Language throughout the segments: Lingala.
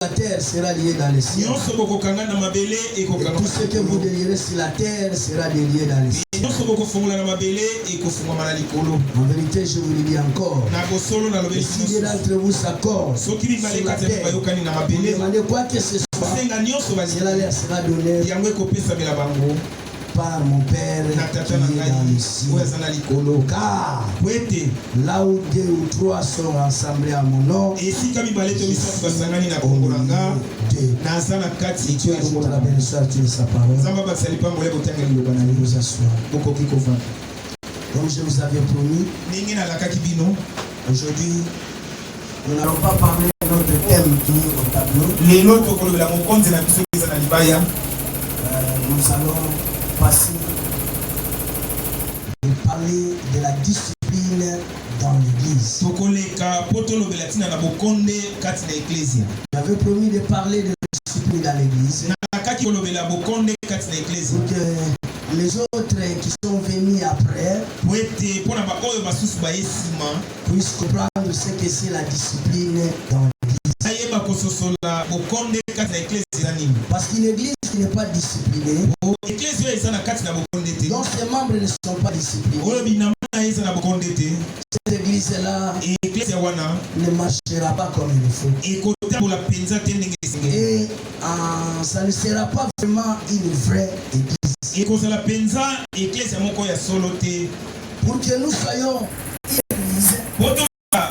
la terre sera lié dans les cieux. Tout ce que vous délierez sur la terre sera délié dans les cieux. En vérité, je vous le dis encore. Et si l'un d'entre vous s'accorde sur la terre, vous demandez quoi que ce soit, cela leur sera donné par mon Père qui est dans les cieux. Car là où 2 ou 3 sont rassemblés à mon nom, je suis au milieu d'eux. Tu as montré la bénédiction de sa parole. Nous asseoir. Comme je vous avais promis, aujourd'hui, nous n'allons pas parler de notre thème qui est au tableau. Nous allons passer de parler de la discipline dans l'église. J'avais promis de parler de la discipline dans l'église. Pour que les autres qui sont venus après puissent comprendre ce que c'est la discipline dans l'église. Parce qu'une église qui n'est pas disciplinée, dont ses membres ne sont pas disciplinés, cette église-là ne marchera pas comme il faut. Et ça ne sera pas vraiment une vraie église. Pour que nous soyons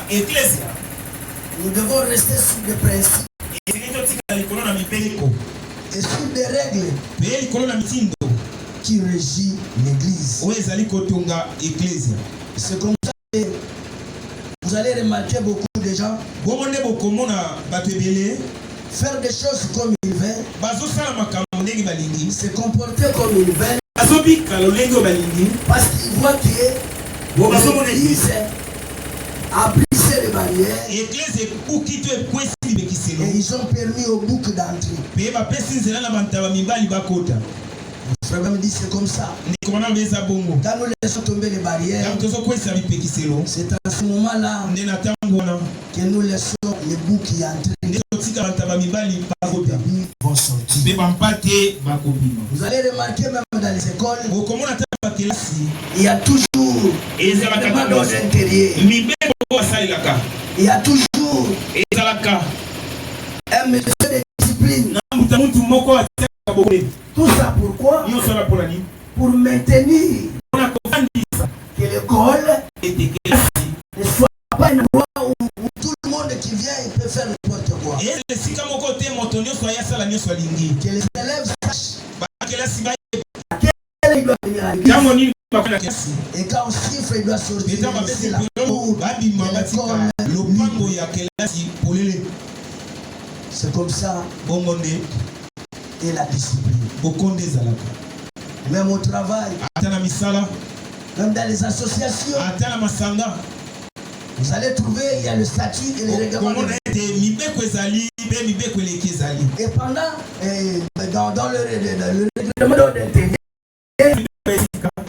une église, nous devons rester sur des principes et sur des règles qui régissent l'église. C'est comme ça que vous allez remarquer beaucoup de gens faire des choses comme ils veulent, se comporter comme ils veulent, parce qu'ils voient que l'église a brisé les barrières et ils ont permis au bouc d'entrer. Frère me dit c'est comme ça. Quand nous laissons tomber les barrières, c'est à ce moment-là que nous laissons les boucs y entrer. Les brebis vont sortir. Vous allez remarquer même dans les écoles, il y a toujours éléments d'ordre intérieur. Il y a toujours un monsieur de discipline. Tout ça pourquoi? Pour maintenir que l'école ne soit pas un endroit où tout le monde qui vient il peut faire n'importe quoi. Que les élèves sachent à quelle heure il doit venir à l'église. Et quand on siffle, il doit sortir ici la cour de l'école. C'est comme ça. Et la discipline. Même au travail, même dans les associations, vous allez trouver, il y a le statut et les règlements. Et pendant, dans le règlement d'ordre intérieur,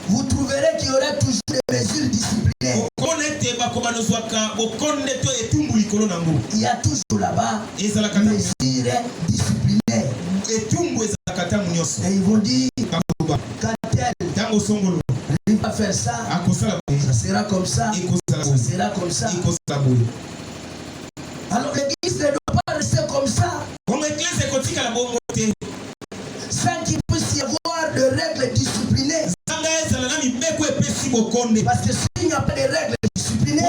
vous trouverez qu'il y aura toujours des mesures disciplinaires. Il y a toujours là-bas des mesures disciplinaires. Et ils vont dire, quand il va faire ça, ça sera comme ça, ça sera comme ça. Alors l'église ne doit pas rester comme ça, sans qu'il puisse y avoir de règles disciplinées. Parce que s'il n'y a pas de règles disciplinées,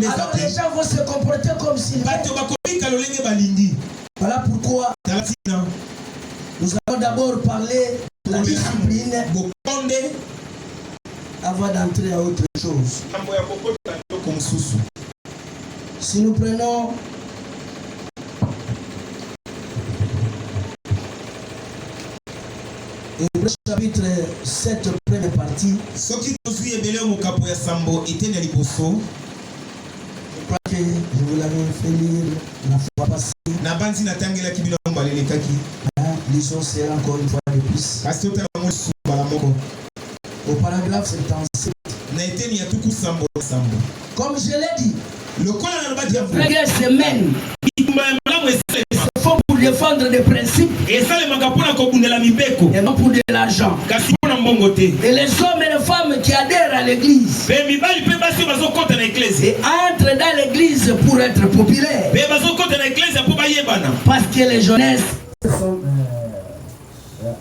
alors les gens vont se comporter comme s'ils veulent. Voilà pourquoi nous allons d'abord parler de la discipline avant d'entrer à autre chose. Si nous prenons Hébreux chapitre 7, première partie, je crois que je vous l'avais fait lire la fois passée. Lisons cela encore une fois de plus. Au paragraphe 77. Comme je l'ai dit, première semaine, défendre des principes et non pour de l'argent. Et les hommes et les femmes qui adhèrent à l'église et entrent dans l'église pour être populaires parce que les jeunesses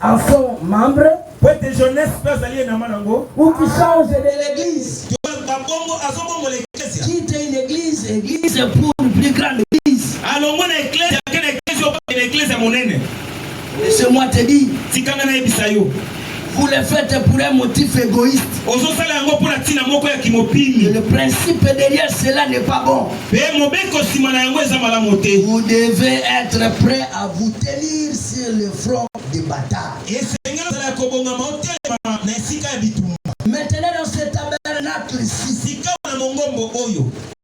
en sont membres ou qui changent de l'église, quitte une église pour une plus grande église. Laissez-moi te dire, vous le faites pour un motif égoïste. Le principe derrière cela n'est pas bon. Vous devez être prêt à vous tenir sur le front des batailles. Maintenant dans ce tabernacle-ci,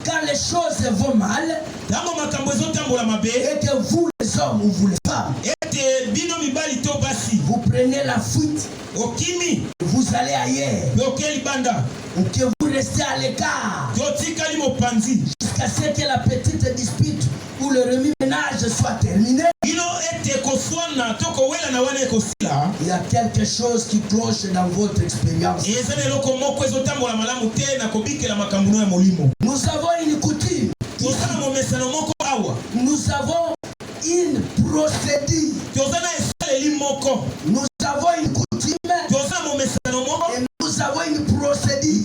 quand les choses vont mal, et que vous les hommes ou vous les femmes, vous prenez la fuite, vous allez ailleurs, ou que vous restez à l'écart, jusqu'à ce que la petite dispute ou le remue-ménage soit terminé. Il y a quelque chose qui cloche dans votre expérience. Nous avons une coutume. Nous avons une procédure. Nous avons une coutume. Et nous avons une procédure.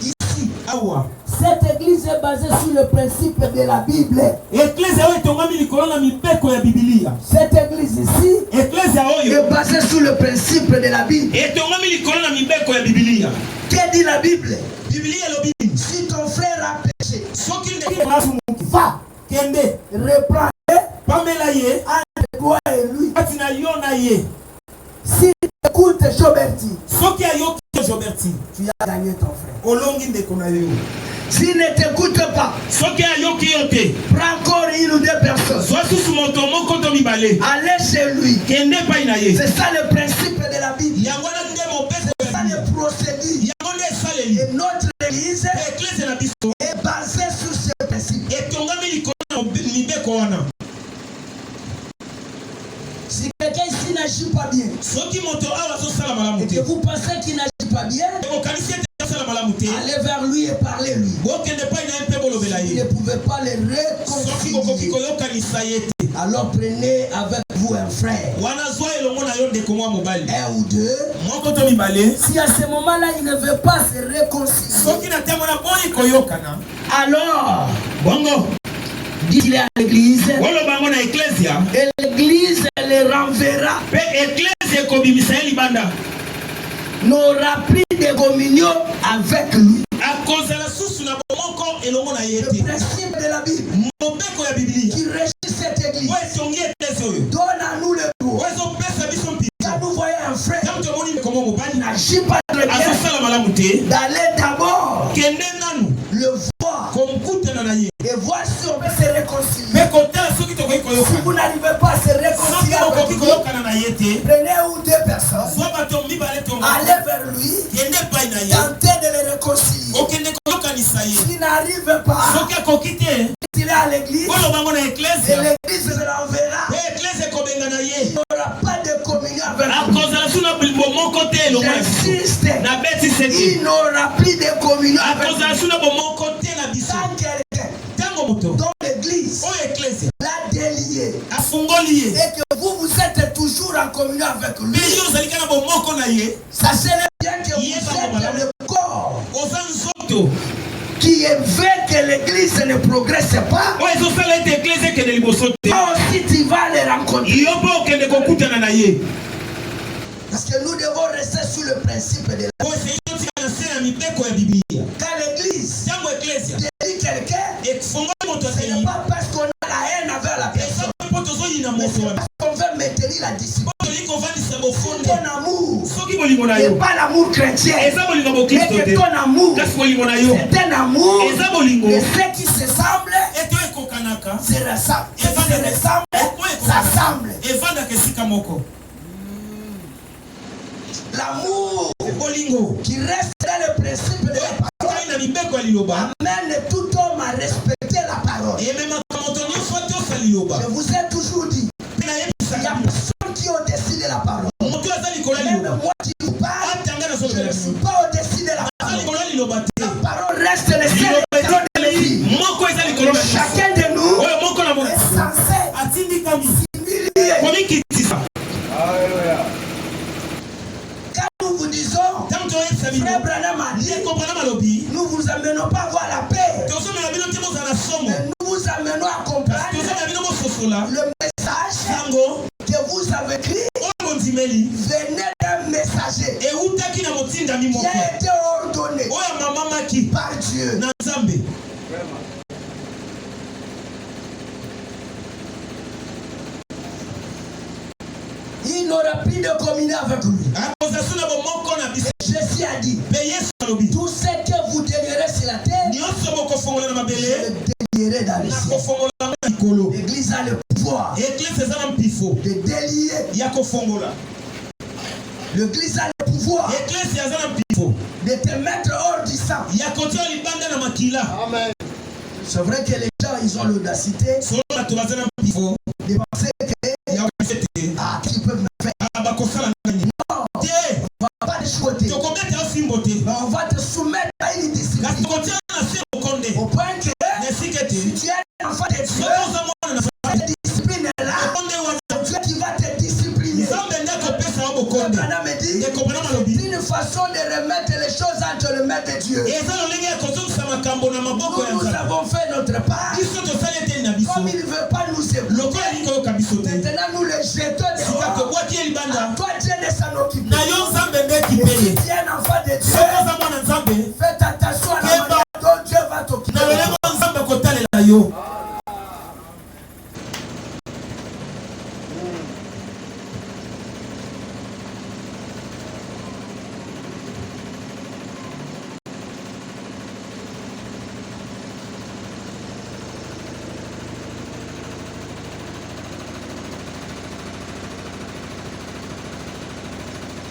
Ici, cette église est basée sur le principe de la Bible. Cette église ici est basée sur le principe de la Bible. Que dit la Bible? Si ton frère a péché, va, reprends-le entre toi et lui. Si tu écoutes Joberti, tu as gagné ton frère. S'il ne t'écoute pas, prends encore une ou deux personnes, allez chez lui. C'est ça le principe de la Bible. C'est ça le procédé. Et notre église est basée sur ce principe. Si quelqu'un ici n'agit pas bien, et que vous pensez qu'il n'agit pas bien, allez vers lui et parlez-lui. Vous ne pouvez pas le réconcilier. Alors prenez avec vous un frère, un ou deux. Si à ce moment-là il ne veut pas se réconcilier, alors dites-le à l'église, et l'église le renverra, n'aura plus de communion avec lui. Le principe de la Bible qui régit cette église donne à nous le droit. Quand nous voyons un frère qui n'agit pas très bien, d'aller d'abord le voir et voir si on peut se réconcilier. Si vous n'arrivez pas à se réconcilier avec lui, prenez une ou deux personnes, allez vers lui, tentez de le réconcilier. S'il n'arrive pas, il est à l'église, et l'église le renverra. Il n'aura pas de communion avec lui. J'insiste, il n'aura plus de communion avec lui. Tant quelqu'un dans l'église l'a délié, et que vous êtes toujours en communion avec lui, sachez bien que vous êtes le corps qui veut que l'église ne progresse pas. Toi aussi tu vas les rencontrer. Parce que nous devons rester sous le principe de la Bible. Quand l'église délie quelqu'un, ce n'est pas parce qu'on a la haine envers la personne, mais c'est parce qu'on veut maintenir la discipline. C'est ton amour, et pas l'amour chrétien, mais que ton amour, c'est un amour de ceux qui se semblent, se ressemblent, s'assemblent. L'amour qui reste dans le principe de la parole amène tout homme à respecter la parole. Je vous ai toujours dit, il y a personne qui est au-dessus de la parole. Même moi qui vous parle, je ne suis pas au-dessus de la parole. La parole reste le seul étalon de mes vies. Chacun de nous est censé s'humilier. Quand nous vous disons, Frère Branham a dit, nous vous amenons pas à voir la paix, mais nous vous amenons à comprendre le message que vous avez écrit venait d'un messager qui a été ordonné par Dieu. Il n'aura plus de communion avec lui. Jésus a dit, tout ce que vous délierez sur la terre, je le délierai dans le ciel. L'église a le pouvoir de délier. L'église a le pouvoir de te mettre hors du sang. Amen. C'est vrai que les gens, ils ont l'audacité de penser que qui peuvent me faire. Non, on va pas te chouetter. Mais on va te soumettre à une discipline. Au point que si tu es un enfant de Dieu, cette discipline est là. C'est Dieu qui va te discipliner. Madame me dit, c'est une façon de remettre les choses entre les mains de Dieu. Nous avons fait notre part. Comme il ne veut pas nous écouter, maintenant nous le jetons dehors. À toi Dieu de s'en occuper. Et si tu es un enfant de Dieu, faites attention à la manière dont Dieu va t'occuper.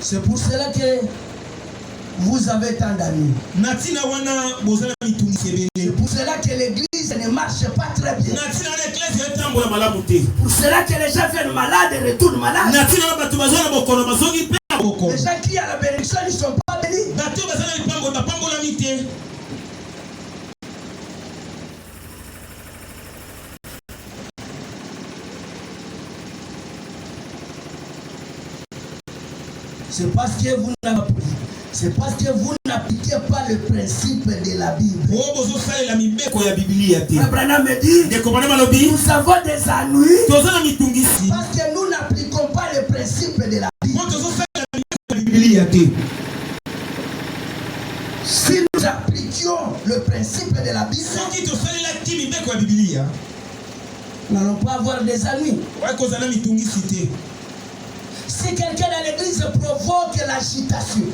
C'est pour cela que vous avez tant d'amis. C'est pour cela que l'église ne marche pas très bien. Pour cela que les gens viennent malades et retournent malades. Les gens qui ont la bénédiction, ils ne sont pas bénis. C'est parce que vous n'appliquez pas le principe de la Bible. Abraham me dit, nous avons des ennuis parce que nous n'appliquons pas le principe de la Bible. Si nous appliquions le principe de la Bible, nous n'allons pas avoir des ennuis. Si quelqu'un dans l'église provoque l'agitation, ou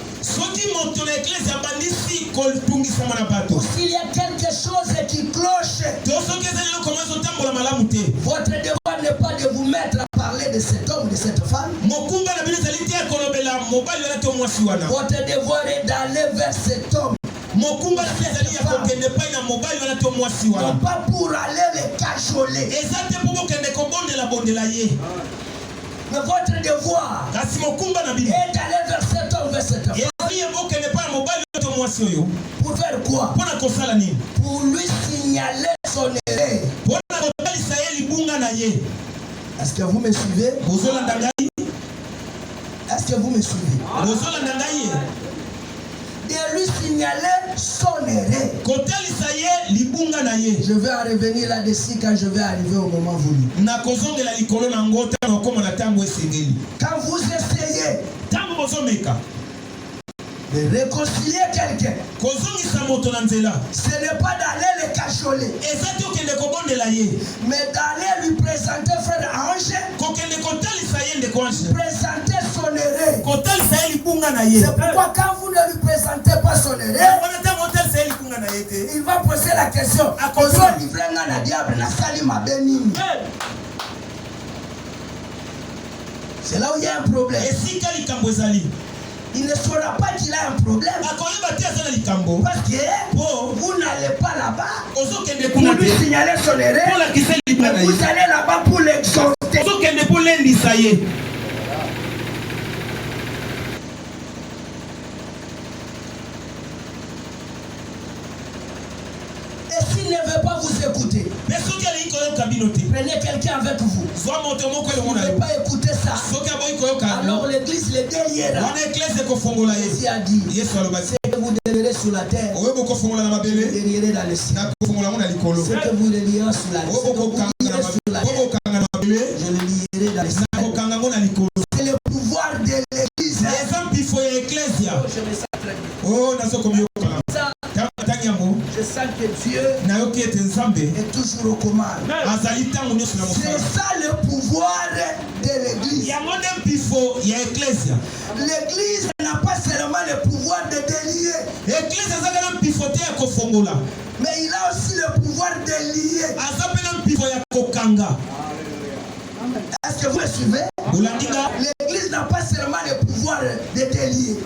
s'il y a quelque chose qui cloche, votre devoir n'est pas de vous mettre à parler de cet homme, de cette femme. Votre devoir est d'aller vers cet homme. Non pas pour aller les cajoler. Mais votre devoir est d'aller vers cet homme, vers cette femme. Pour faire quoi? Pour lui signaler son erreur. Est-ce que vous me suivez? Est-ce que vous me suivez? De lui signaler son erreur. Je vais en revenir là-dessus quand je vais arriver au moment voulu. Quand vous essayez de réconcilier quelqu'un, ce n'est pas d'aller le cajoler, mais d'aller lui présenter frère Ange, présenter son erreur. C'est pourquoi quand vous ne lui présentez pas son erreur, il va poser la question, c'est là où il y a un problème. Il ne saura pas qu'il a un problème. Parce que vous n'allez pas là-bas pour lui signaler son erreur. Vous allez là-bas pour l'exhorter. Et s'il ne veut pas vous écouter, prenez quelqu'un avec vous. S'il ne veut pas écouter ça, alors l'église le déliera. Jésus a dit, ce que vous délirez sur la terre, je délierai dans le ciel. Ce que vous délirez sur la terre, je le lierai dans le ciel. C'est le pouvoir de l'église. Je me sens très bien. Je sens que Dieu est toujours aux commandes. C'est ça le pouvoir de l'église. L'église n'a pas seulement le pouvoir de délier, mais il a aussi le pouvoir de lier. Est-ce que vous me suivez? L'église n'a pas seulement le pouvoir de délier,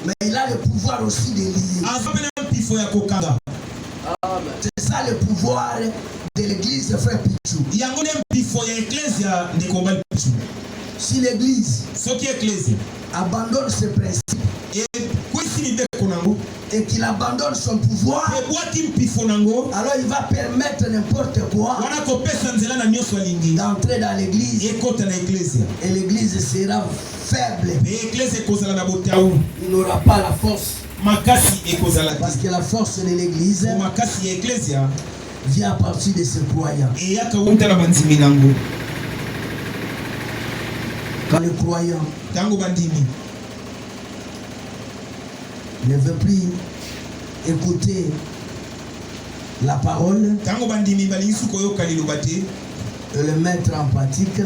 mais il a le pouvoir aussi de lier. C'est ça le pouvoir de l'église, frère Pichou. Si l'église abandonne ses principes et qu'il abandonne son pouvoir, alors il va permettre n'importe quoi d'entrer dans l'église, et l'église sera faible. Il n'aura pas la force, parce que la force de l'église vient à partir de ses croyants. Quand les croyants ne veut plus écouter la parole et le mettre en pratique,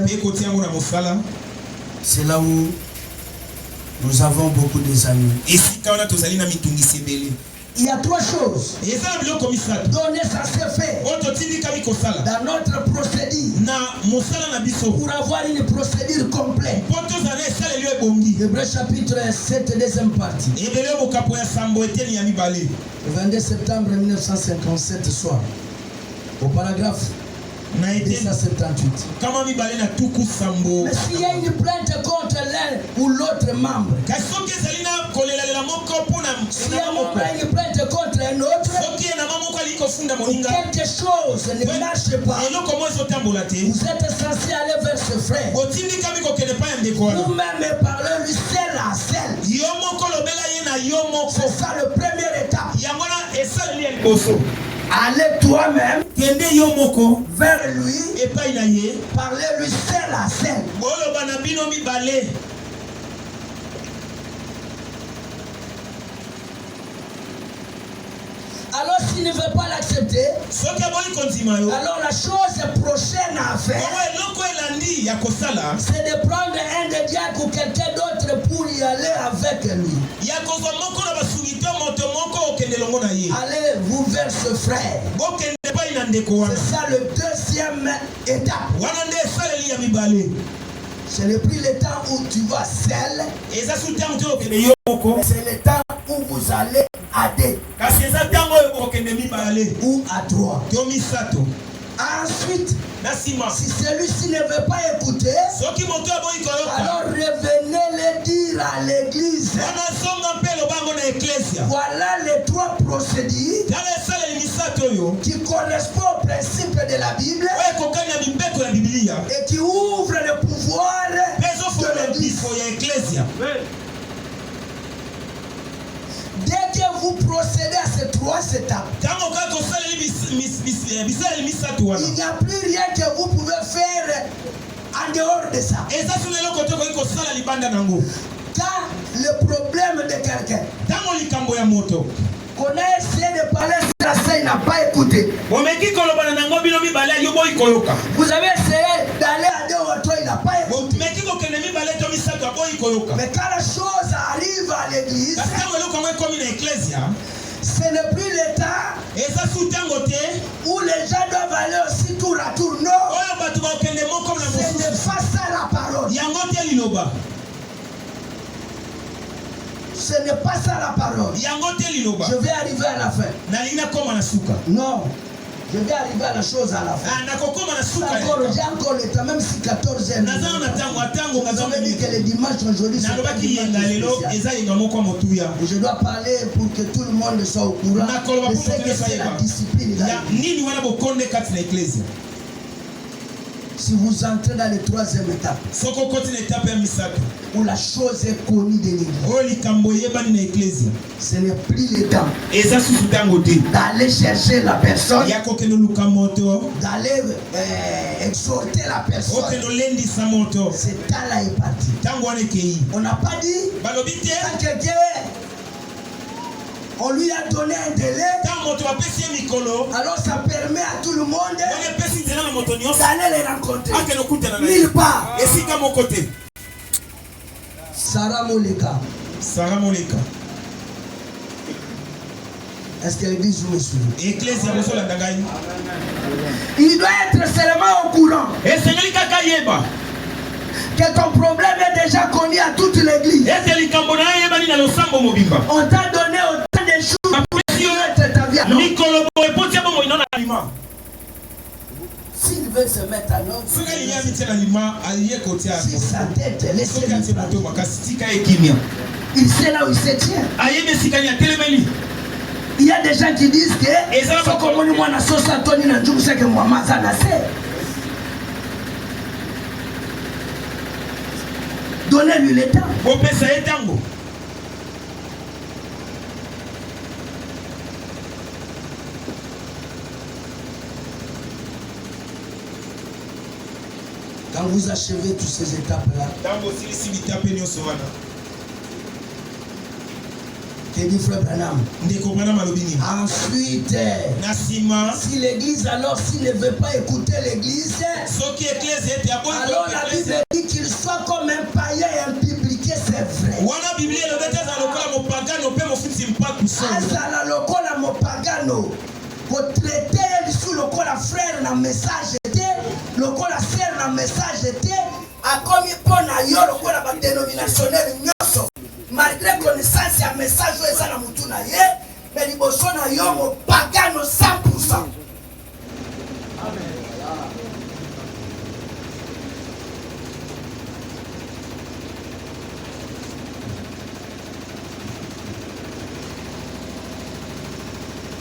c'est là où nous avons beaucoup de amis. Il y a trois choses dont on est censé faire dans notre procédure pour avoir une procédure complète. Hébreux chapitre 7, deuxième partie. Le 22 septembre 1957 soir, au paragraphe 278. Mais s'il y a une plainte contre l'un ou l'autre membre, s'il y a une plainte contre un autre, quelque chose ne marche pas, vous êtes censé aller vers ce frère. Vous-même parlez-lui seul à seul. C'est ça le premier étape. Allez toi-même vers lui, parlez-lui seul à seul. Alors s'il ne veut pas l'accepter, alors la chose prochaine à faire, c'est de prendre un des diacres ou quelqu'un d'autre pour y aller avec lui. Allez vous vers ce frère. C'est ça le deuxième étape. Ce n'est plus le temps où tu vas seul, c'est le temps où vous allez à deux ou à trois. Ensuite, si celui-ci ne veut pas écouter, alors revenez le dire à l'église. Voilà les trois procédures qui correspondent au principe de la Bible et qui ouvrent le pouvoir de l'église. Dès que vous procédez à ces trois étapes, il n'y a plus rien que vous pouvez faire en dehors de ça. Quand le problème de quelqu'un qu'on a essayé de parler sur la scène, il n'a pas écouté. Vous avez essayé d'aller à deux ou trois, il n'a pas écouté. Mais quand la chose arrive à l'église, ce n'est plus le temps où les gens doivent aller aussi tour à tour. Non, c'est de face à la parole. Ce n'est pas ça la parole. Je vais arriver à la fin. Non. Je vais arriver à la chose à la fin. J'ai encore le temps, même si 14 heures. Vous avez dit que les dimanches aujourd'hui sont pas dimanche spécial. Et je dois parler pour que tout le monde soit au courant de ce que c'est la discipline. Si vous entrez dans la troisième étape, où la chose est connue de l'Église, ce n'est plus le temps d'aller chercher la personne, d'aller exhorter la personne. Ce temps-là est parti. On n'a pas dit à quelqu'un, on lui a donné un délai, alors ça permet à tout le monde d'aller les rencontrer. Nulle part. Sarah Moleka. Est-ce que l'église vous me suit? Il doit être seulement au courant que ton problème est déjà connu à toute l'église. On t'a donné autant de choses pour mettre ta vie à l'eau. S'il veut se mettre à l'eau, c'est sa tête, laissez-le tranquille. Il sait là où il se tient. Il y a des gens qui disent que donnez-lui le temps. Quand vous achevez toutes ces étapes-là, que dit frère Branham? Ensuite, si l'église, alors s'il ne veut pas écouter l'église, alors la Bible dit qu'il soit comme un païen et un bibliqué, c'est vrai. Azala lokola mopagano, traiter sous lokola frère na message était, lokola sœur na message était, a comme pona yo lokola ba dénominationnel nyoso. Malgré connaissance et un message où ça na mutu na ye, mais liboso na yo mo pagano 100%.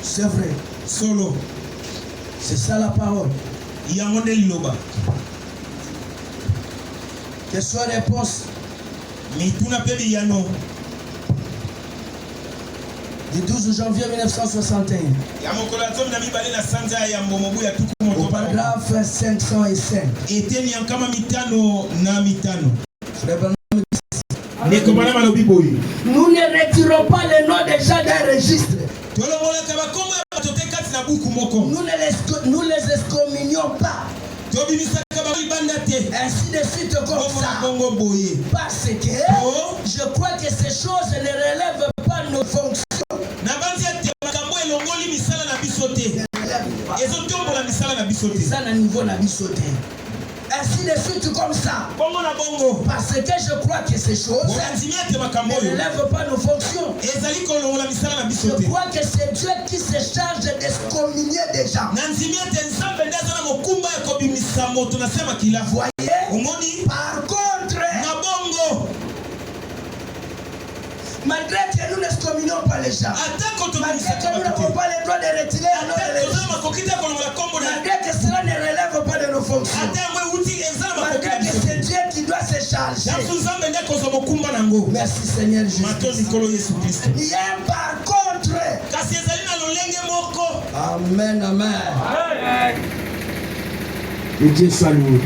C'est vrai. Solo. C'est ça la parole. Il y a un loba. Question réponse. Du 12 janvier 1961. Au paragraphe 505. Nous ne retirons pas les noms des gens d'un registre. Nous les excommunions pas. Ainsi de suite comme ça. Parce que je crois que ces choses ne relèvent pas nos fonctions. Ça n'a niveau na bisoté. Ainsi de suite comme ça. Parce que je crois que ces choses ne relèvent pas nos fonctions. Je crois que c'est Dieu qui se charge d'excommunier des gens. Voyez? Par contre, malgré que nous n'excommunions pas les gens, malgré que nous n'avons pas le droit de retirer un nom de l'église, malgré que cela ne relève pas de nos fonctions, malgré que c'est Dieu qui doit se charger. Merci Seigneur Jésus. Il y a par contre. Amen, amen. Et Dieu soit loué.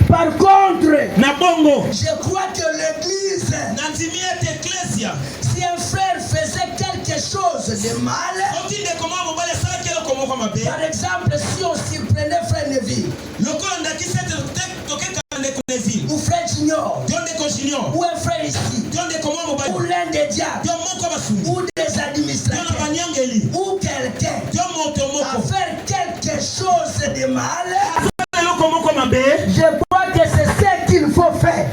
Par contre, je crois que l'église, si un frère faisait quelque chose de mal, par exemple, si on s'y prenait frère Neville, ou frère Junior, ou un frère ici, ou l'un des diables, ou des administrateurs, ou quelqu'un, à faire quelque chose de mal, je crois que c'est ce qu'il faut faire.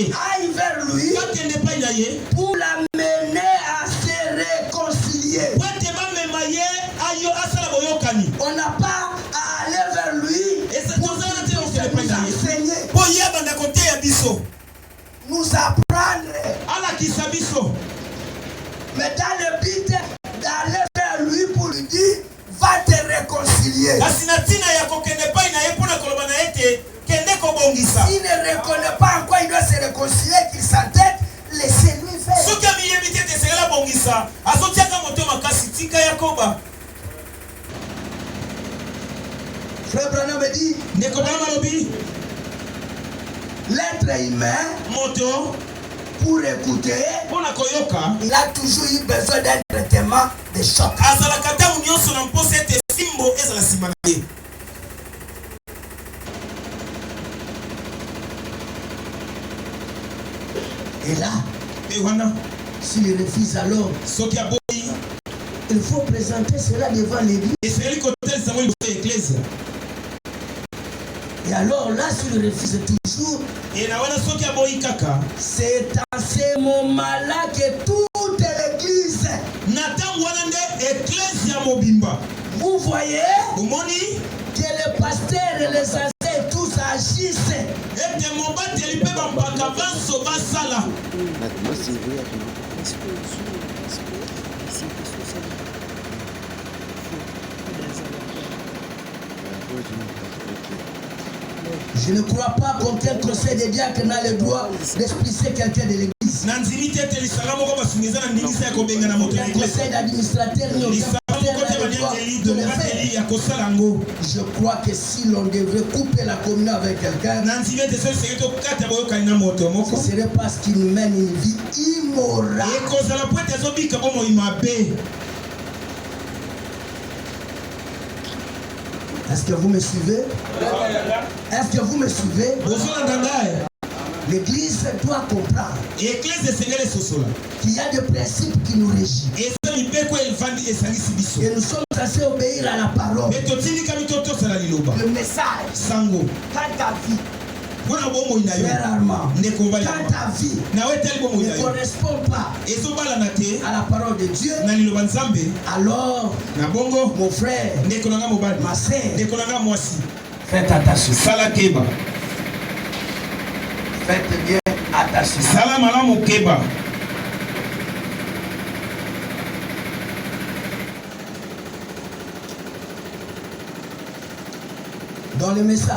aille vers lui pour l'amener à se réconcilier. On n'a pas à aller vers lui pour nous enseigner, nous apprendre, mais dans le but d'aller vers lui pour lui dire va te réconcilier. S'il ne reconnaît pas en quoi il doit se réconcilier, qu'il s'entête, laissez-lui faire. Frère Branham me dit, l'être humain, pour écouter, il a toujours eu besoin d'un traitement de choc. Et là, s'il refuse alors, il faut présenter cela devant l'église. Et alors là, s'il refuse toujours, c'est à ce moment-là que toute l'église, vous voyez que le pasteur et les anciens tous agissent. Je ne crois pas qu'aucun conseil des diacres n'a le droit d'expulser quelqu'un de l'église. Un conseil d'administrateur n'a le droit de le faire. Je crois que si l'on devait couper la communion avec quelqu'un, ce serait parce qu'il mène une vie immorale. Est-ce que vous me suivez? Est-ce que vous me suivez? L'église doit comprendre qu'il y a des principes qui nous régissent. Et nous sommes censés obéir à la parole. Le message. Quand ta vie, frère Armand, quand ta vie ne correspond pas à la parole de Dieu, alors, mon frère, ma sœur, faites attention. Faites bien attention. Dans le message,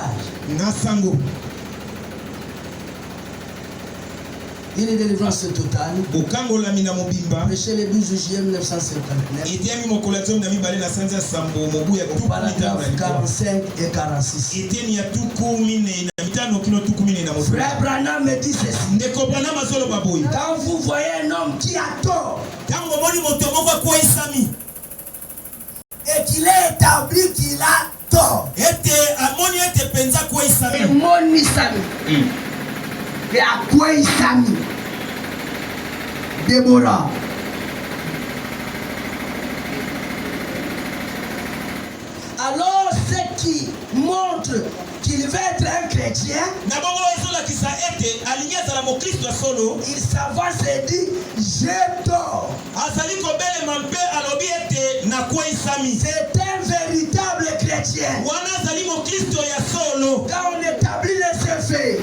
une délivrance totale. Prêché le 12 juillet 1959. Au paragraphe 45 et 46. Frère Branham me dit ceci. Quand vous voyez un homme qui a tort et qu'il est établi qu'il a tort, et mon isami, et à quoi isami, Déborah, alors ce qui montre qu'il veut être un chrétien, il s'avance et dit j'ai tort. C'est un véritable chrétien. Quand on établit les effets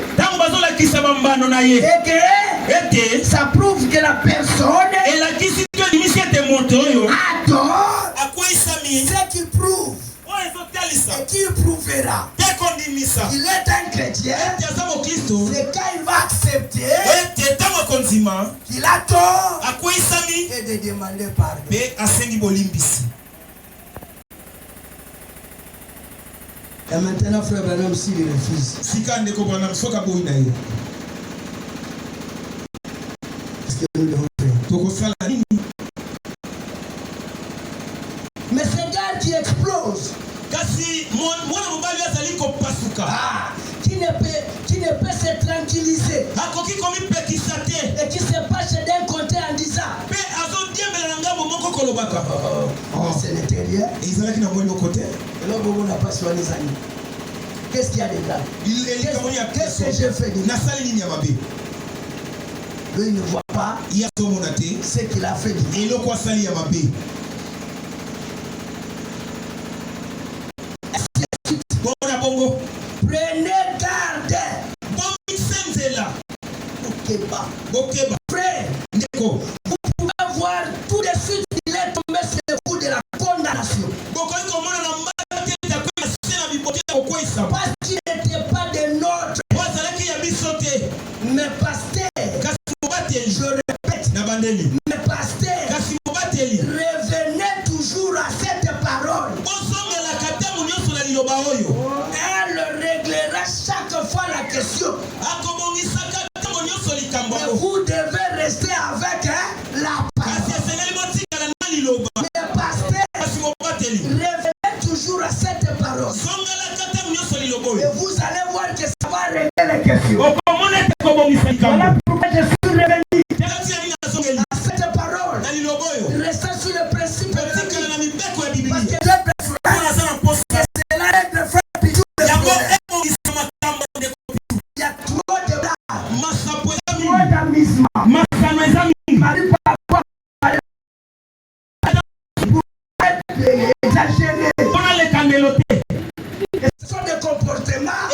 et que ça prouve que la personne a tort, ce qui prouve et qui prouvera qu'il est un chrétien, c'est quand il va accepter qu'il a tort et de demander pardon. Et maintenant, frère Branham, s'il refuse, qu'est-ce que nous devons faire? Mais c'est gars qui explose, qui ne peut se tranquilliser et qui se passe d'un côté en disant ce n'était rien. Qu'est-ce qu'il y a dedans? Qu'est-ce que j'ai fait dedans? Lui, il ne voit pas ce qu'il a fait. Prenez garde. Frère, vous pouvez voir tout de suite qu'il est tombé sur le coup de la condamnation. Parce qu'il n'était pas de notre. Mais pasteur, je répète, mais pasteur, revenez toujours à cette parole. Elle réglera chaque fois la question. Mais vous devez rester avec la parole. Mais pasteur, revenez toujours à cette parole. Et vous allez voir que ça va régler les questions. Voilà pourquoi je suis revenu à cette parole. Restant sur le principe de la Bible. Parce que le frère, c'est la règle de frère Pidou. Il y a trop de blagues. Trop d'amusement. Marie Papa, pour exagérer. Ce sont des comportements.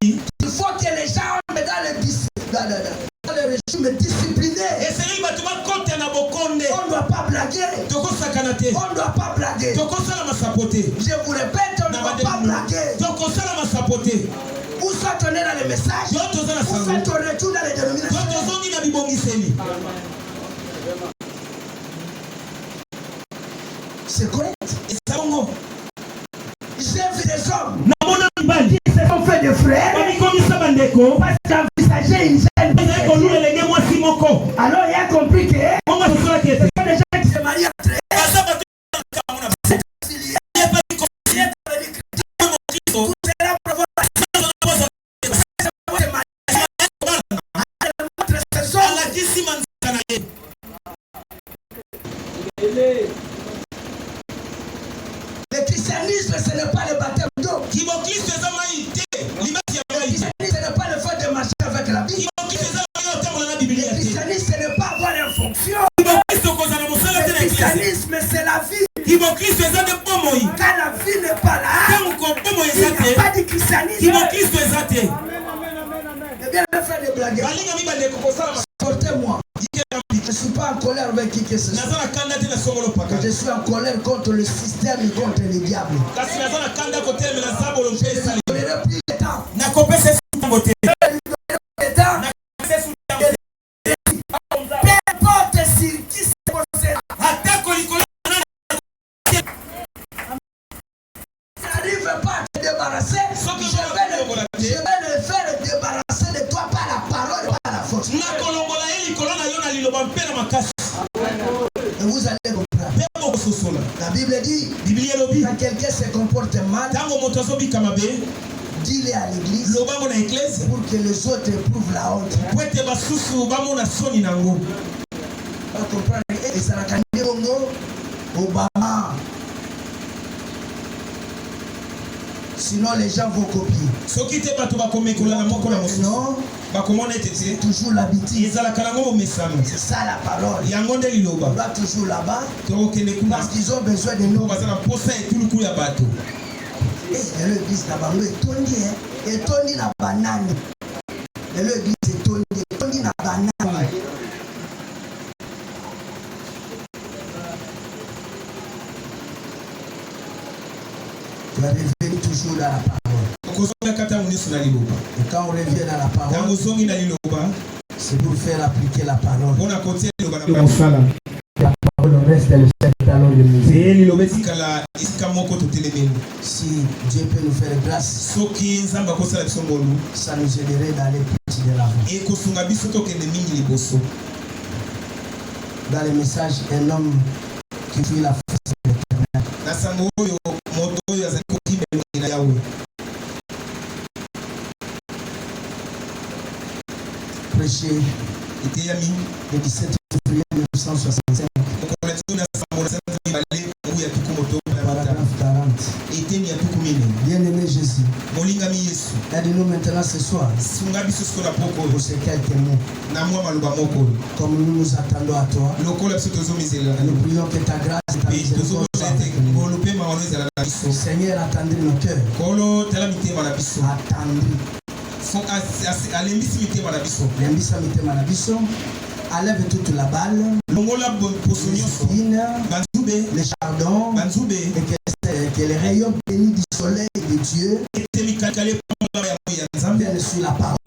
Il faut que les gens entrent dans le régime discipliné. On ne doit pas blaguer. On ne doit pas blaguer. Je vous répète, on ne doit pas blaguer. Où soit on est dans les messages, où soit on retourne dans les dénominations. C'est correct. J'ai vu des hommes qui se sont fait des frères parce qu'envisager une jeune. Alors il a compris que ce sont des gens qui se marient entre eux. Le christianisme, ce n'est pas le baptême d'eau. Le christianisme, ce n'est pas le fait de marcher avec la Bible. Le christianisme, ce n'est pas avoir une fonction. Le christianisme, c'est la vie. Quand la vie n'est pas là, il n'y a pas de christianisme. Eh bien, le fait de blaguer. Portez-moi. Je ne suis pas en colère avec qui que ce soit. Je suis en colère contre le système et contre le diable. Je ne donnerai plus de temps. Peu importe sur qui se posera. Tu n'arrives pas à te débarrasser. Je vais le faire débarrasser de toi par la parole et par la force. Et vous allez comprendre. La Bible dit, quand quelqu'un se comporte mal, dis-le à l'église pour que les autres éprouvent la honte. On comprend. Et ça n'a qu'à dire Obama. Sinon les gens vont copier. Non, c'est toujours l'habitude. C'est ça la parole. On va toujours là-bas parce qu'ils ont besoin de nous. Et l'église là-bas, et Tony la banane. Et l'église est Tony la banane. Tu vas revenir toujours dans la parole. Et quand on revient dans la parole, c'est pour faire appliquer la parole. La parole reste le seul talon de musique. Si Dieu peut nous faire grâce, ça nous aiderait d'aller plus de l'avant. Dans les messages, un homme qui fuit la face de l'éternel. Prêché le 17 février 1965. Paragraphe 40. Bien-aimé Jésus, il y a Regardez-nous maintenant ce soir. Pour ces quelques mots. Comme nous nous attendons à toi. Nous prions que ta grâce et ta miséricorde soient avec nous. Seigneur, attendez nos cœurs. Enlève toute la balle, les chardons, et que les rayons bénis du soleil de Dieu viennent sur la parole.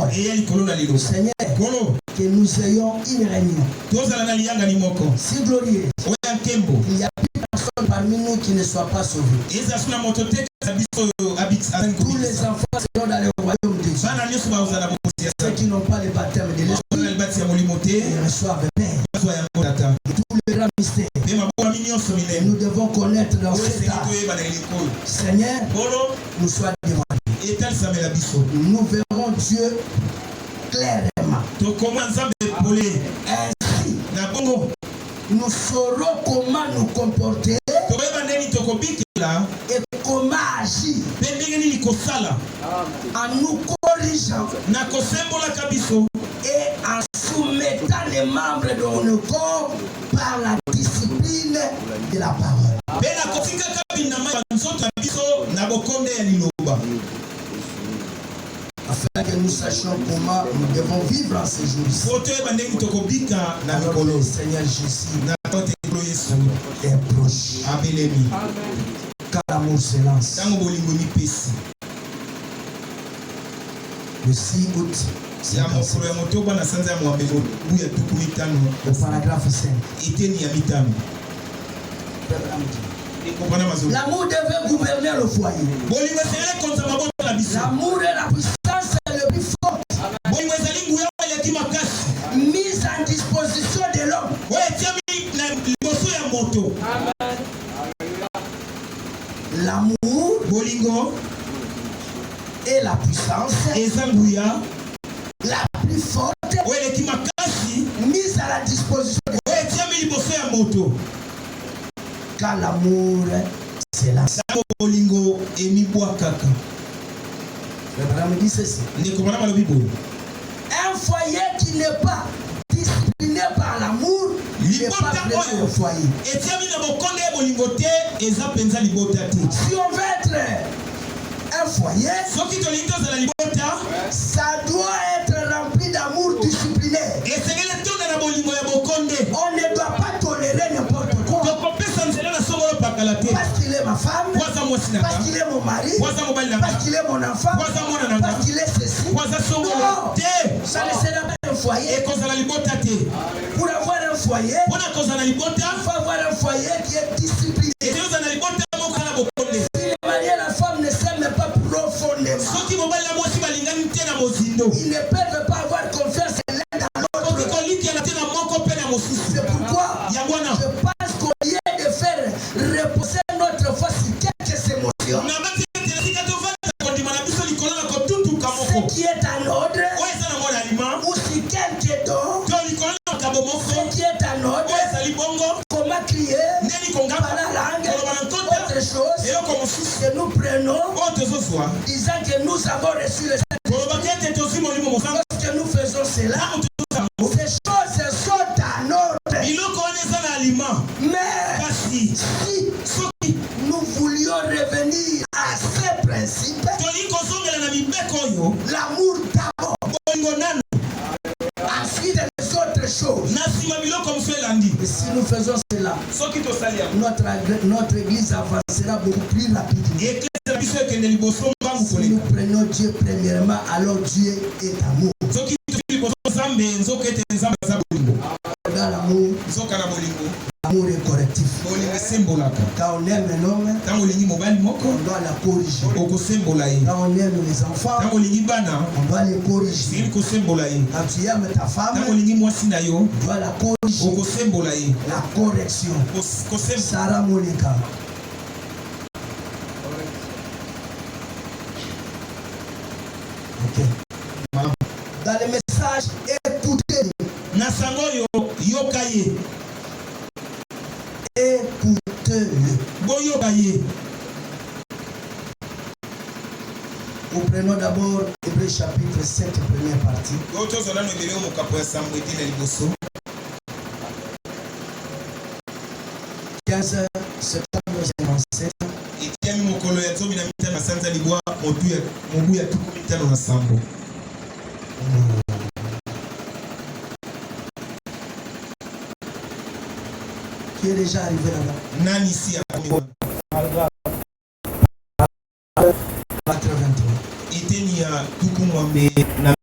Seigneur, que nous ayons une réunion si glorieuse. Il n'y a plus personne parmi nous qui ne soit pas sauvé. Tous les enfants seront dans le royaume de Dieu. Ceux qui n'ont pas le baptême de l'esprit, ils reçoivent paix. Tous les grands mystères que nous devons connaître dans cet art. Seigneur, nous sois devant lui. Nous verrons Dieu clairement. Ainsi, nous saurons comment nous comporter et comment agir en nous corrigeant et en soumettant les membres de nos corps par la discipline de la parole. Afin que nous sachions comment nous devons vivre en ces jours-ci. Le Seigneur Jésus est proche. Car l'amour se lance. Le 6 août, le paragraphe 5. L'amour devait gouverner le foyer. L'amour est la puissance le plus forte mise en disposition de l'homme. L'amour est la puissance la plus forte mise à la disposition de l'homme. Car l'amour c'est la dit ceci. Un foyer qui n'est pas discipliné par l'amour n'est pas vraiment un foyer. Si on veut être un foyer, ça doit être rempli d'amour discipliné. On ne doit pas tolérer n'importe quoi. Parce qu'il est ma femme, parce qu'il est mon mari, parce qu'il est mon enfant, parce qu'il est ceci. Non, ça ne sera pas un foyer. Pour avoir un foyer, il faut avoir un foyer qui est discipliné. Si le mari et la femme ne s'aiment pas profondément, ils ne peuvent pas avoir confiance l'un dans l'autre. C'est pourquoi je pense qu'au lieu de faire reposer notre foi sur quelques émotions, ce qui est en ordre, ou sur quelques dons, ce qui est en ordre, comment crier, par la langue, autre chose que nous prenons, disant que nous avons reçu le Saint-Esprit. Lorsque nous faisons cela, ces choses sont en ordre. Mais si nous voulions revenir à ces principes, l'amour d'abord, ensuite les autres choses. Et si nous faisons cela, notre église avancera beaucoup plus rapidement. Si nous prenons Dieu premièrement, alors Dieu est amour. Dans l'amour, l'amour est correctif. Quand on aime un homme, on doit la corriger. Quand on aime les enfants, on doit les corriger. Quand tu aimes ta femme, tu dois la corriger. La correction. Sarah Monica. Okay. Dans le message, écoutez. Écoutez-le. Nous prenons d'abord chapitre 7, première partie. 15 septembre 57. Qui est déjà arrivé là-bas? Nani ici a commis 83. Iteni ya tuku mwambe na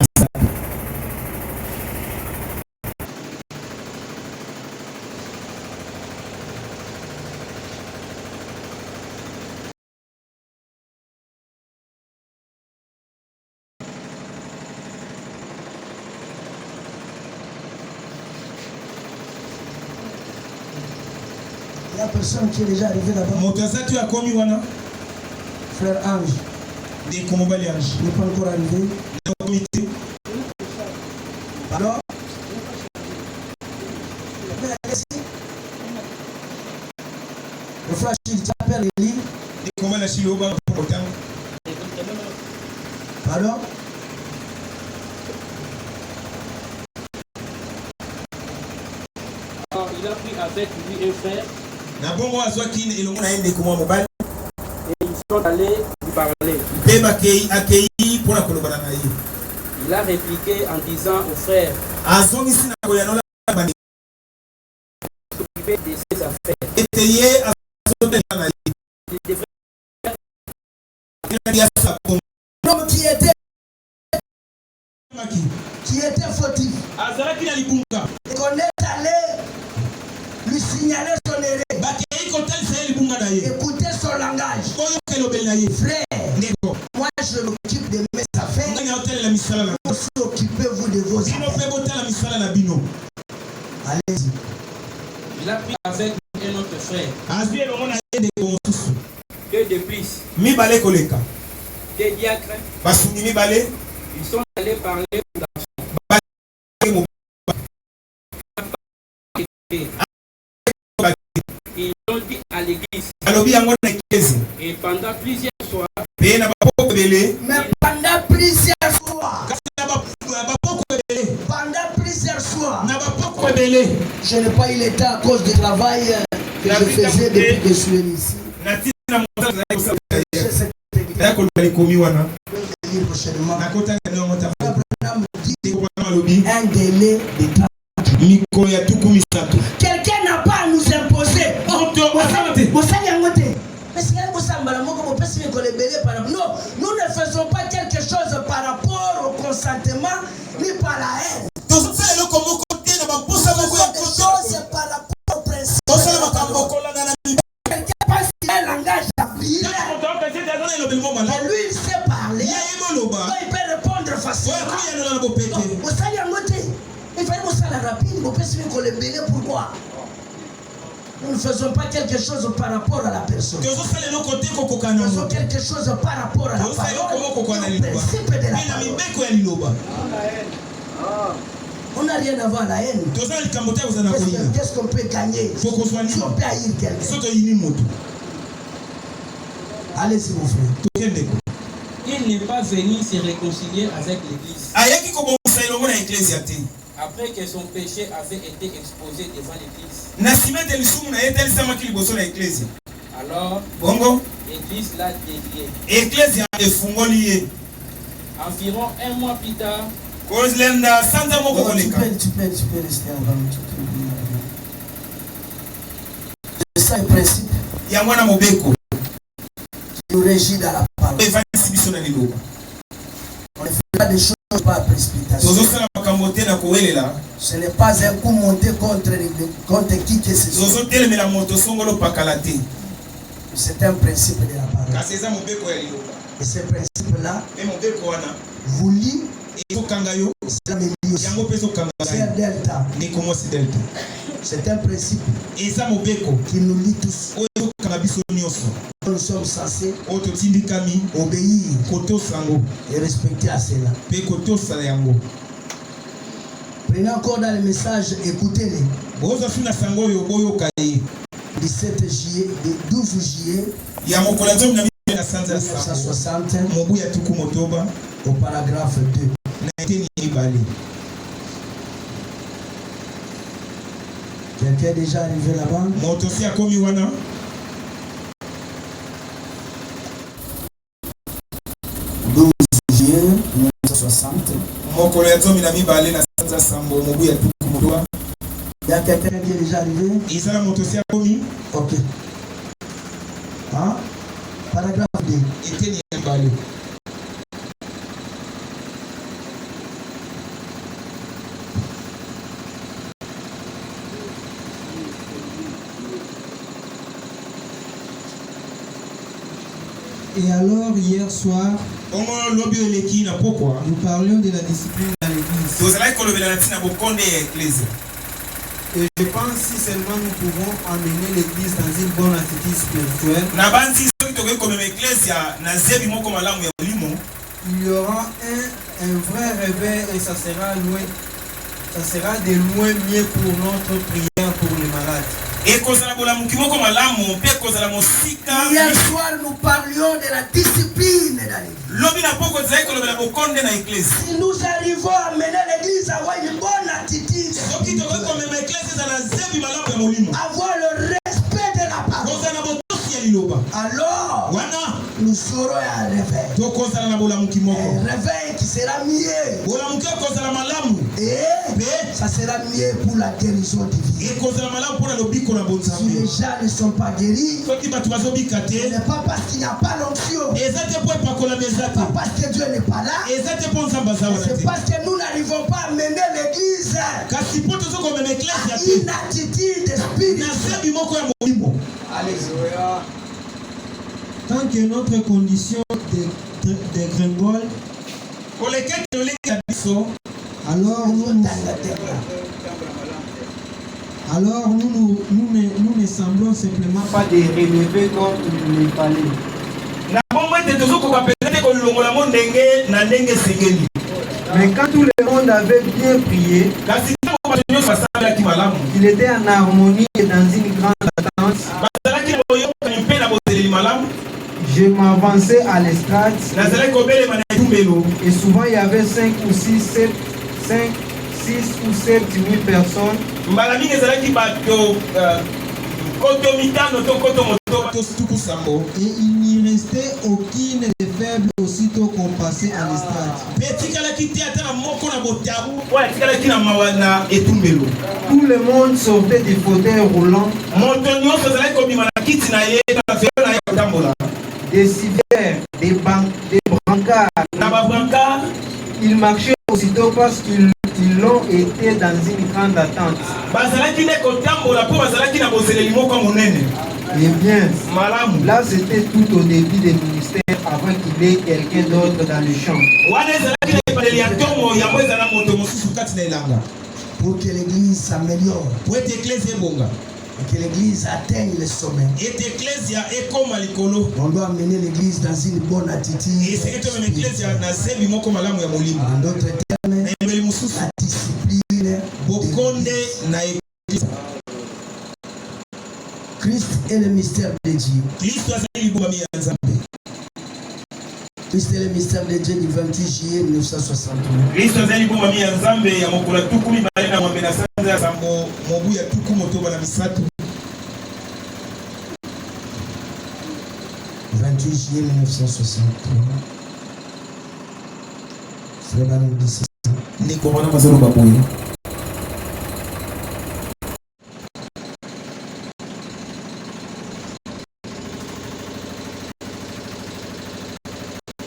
Il y a personne qui est déjà arrivé là-bas. Motazatu a commis wana. Frère Ange. Des Komobali Ange. Il n'est pas encore arrivé. Alors? Le frère Chil t'appelle Eli. Comment la Chiloba pour autant? Pardon? Alors, il a pris avec lui un frère. Et ils sont allés lui parler. Il a répliqué en disant au frère s'occuper de ses affaires. L'homme qui était fautif. Et qu'on est allé lui signaler son erreur. Écoutez son langage. Frère, moi je m'occupe de mes affaires. Vous occupez-vous de vos affaires. Allez-y. Il a pris avec un autre frère. Que de plus, des diacres, ils sont allés parler pour l'argent. Ils ont dit à l'église. Et pendant plusieurs soirs, Mais pendant plusieurs soirs, je n'ai pas eu le temps à cause du travail que je faisais depuis que je suis venu ici. Un délai de 30. Quelqu'un n'a pas à nous imposer. Non, nous ne faisons pas quelque chose par rapport au consentement ni par la haine. Nous faisons quelque chose par rapport au principe. Quelqu'un pense qu'il a un langage d'aprière. Et lui, il sait parler. Donc, il peut répondre facilement. Il fallait que ça la rapide. Pourquoi? Nous ne faisons pas quelque chose par rapport à la personne. Nous faisons quelque chose par rapport à la parole. Au principe de la parole. On n'a rien à voir à la haine. Qu'est-ce qu'on peut gagner? Si on peut haïr quelqu'un. Allez-y mon frère. il n'est pas venu se réconcilier avec l'église. Après que son péché avait été exposé devant l'église. Alors, l'église l'a délié. Environ un mois plus tard, Tu peux rester avant. C'est ça le principe. Qui nous régit dans la parole. On ne fait pas des choses par précipitation. Ce n'est pas un coup monté contre qui que ce soit. C'est un principe de la parole. Et ce principe-là, vous lit, c'est delta. C'est un principe qui nous lie tous. Nous sommes censés obéir et respecter à cela. Prenez encore dans le message, écoutez-les. 17 juillet, 12 juillet 1960 au paragraphe 2. Quelqu'un est déjà arrivé là-bas? 12 juillet 1960. Il y a quelqu'un qui est déjà arrivé? Ok. Hein? Paragraphe 2. Et alors, hier soir, nous parlions de la discipline dans l'église. Et je pense si seulement nous pouvons amener l'église dans une bonne attitude spirituelle, il y aura un vrai réveil et ça sera de loin mieux pour notre prière pour les malades. Hier soir, nous parlions de la discipline dans l'église. Si nous arrivons à mener l'église à avoir une bonne attitude, avoir le respect de la parole, alors nous serons un réveil. Un réveil qui sera mieux. Et ça sera mieux pour la guérison divine. Si les gens ne sont pas guéris, ce n'est pas parce qu'il n'y a pas l'onction. Ce n'est pas parce que Dieu n'est pas là. C'est parce que nous n'arrivons pas à mener l'église à une attitude spirituelle. Alléluia. Tant que notre condition dégringole, alors nous ne semblons simplement pas de relever comme il fallait. Mais quand tout le monde avait bien prié, il était en harmonie et dans une grande attente, je m'avançais à l'estrade et souvent il y avait 6 ou 7 000 personnes. Et il n'y restait aucune des faibles aussitôt qu'on passait à l'estrade. Tout le monde sortait du fauteuil roulant. Des civières, des brancards. Ils marchaient aussitôt parce qu'ils l'ont été dans une grande attente. Eh bien, là c'était tout au début des ministères avant qu'il y ait quelqu'un d'autre dans le champ. Pour que l'église s'améliore, et que l'église atteigne le sommet, on doit amener l'église dans une bonne attitude. En d'autres termes, la discipline. Christ est le mystère de Dieu. Christ est le mystère de Dieu du 28 juillet 1961. 28 juillet 1963. Frère Banou dit ceci.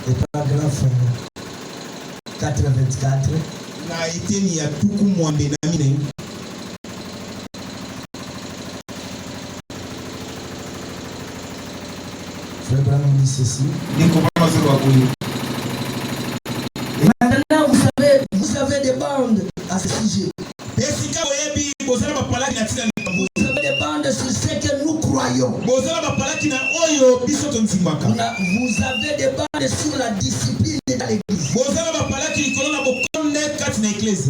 Le paragraphe 84. Na été ni a tout comme moi benamine. Frère Branham dit ceci. Et maintenant vous avez des bandes à ce sujet. Vous avez des bandes sur ce que nous croyons. Vous avez des bandes sur la discipline de l'église.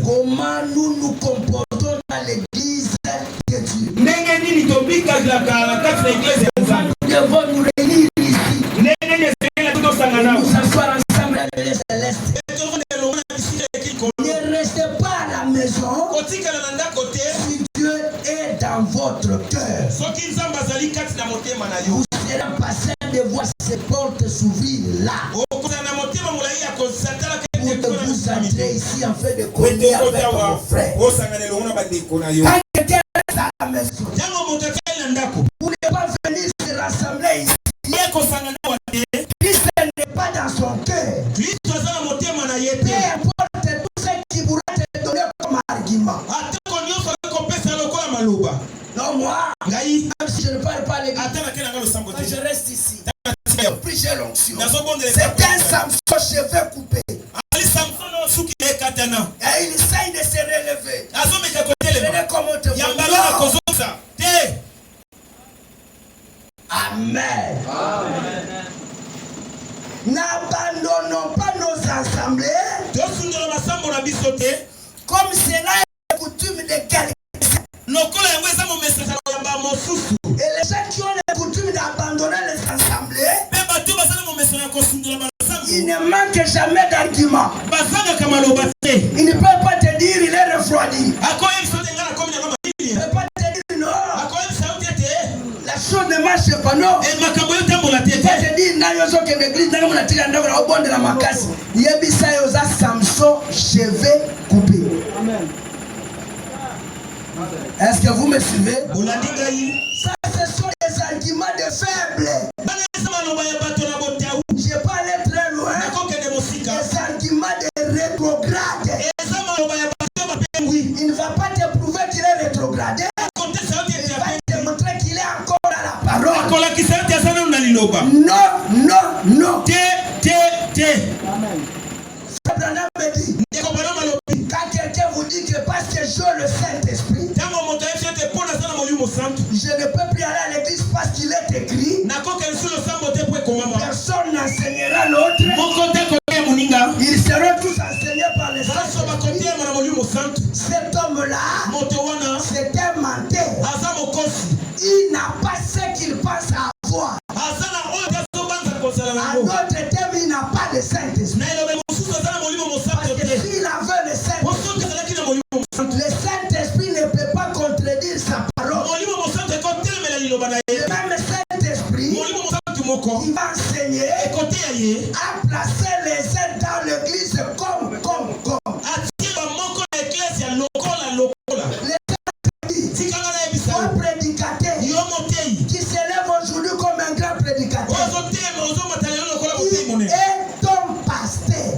Comment nous nous comportons dans l'église de Dieu. Nous devons nous réunir ici. vous serez passé de voir ces portes s'ouvrir là. Pour que vous entrez ici en fait de connaître avec vos frères. Quand quelqu'un reste à la maison, vous n'êtes pas venu se rassembler ici. Christ n'est pas dans son cœur. Peu importe tout ce qui pourra te donner comme argument. Non, moi, même si je ne parle pas l'église, quand je reste ici, j'ai l'onction. C'est un Samson cheveux coupés. Et il essaye de se relever. Venez comme on te voit. Amen. N'abandonnons pas nos assemblées comme cela est la coutume de quelqu'un. Et les gens qui ont la coutume d'abandonner les assemblées, ils ne manquent jamais d'arguments. Ils ne peuvent pas te dire il est refroidi. Ils ne peuvent pas te dire non. La chose ne marche pas, non. Il va te dire il y a Samson cheveux coupés. Est-ce que vous me suivez? Ça, ce sont des arguments de faibles. Je n'ai pas allé très loin. Des arguments de rétrograde. Il ne va pas te prouver qu'il est rétrogradé. Il va te montrer qu'il est encore à la parole. Non, non, non. Amen. Quand quelqu'un vous dit que parce que j'ai le Saint-Esprit, je ne peux plus aller à l'église parce qu'il est écrit, personne n'enseignera l'autre. Ils seront tous enseignés par les Saint-Esprit. Cet homme-là, c'est un menteur. Il n'a pas ce qu'il pense avoir. En d'autres termes, il n'a pas de Saint-Esprit. Parce que s'il avait le Saint-Esprit ne peut pas contredire sa parole. Le même Saint-Esprit, il va enseigner à placer les uns dans l'église comme. Un prédicateur qui s'élève aujourd'hui comme un grand prédicateur. Il est ton pasteur.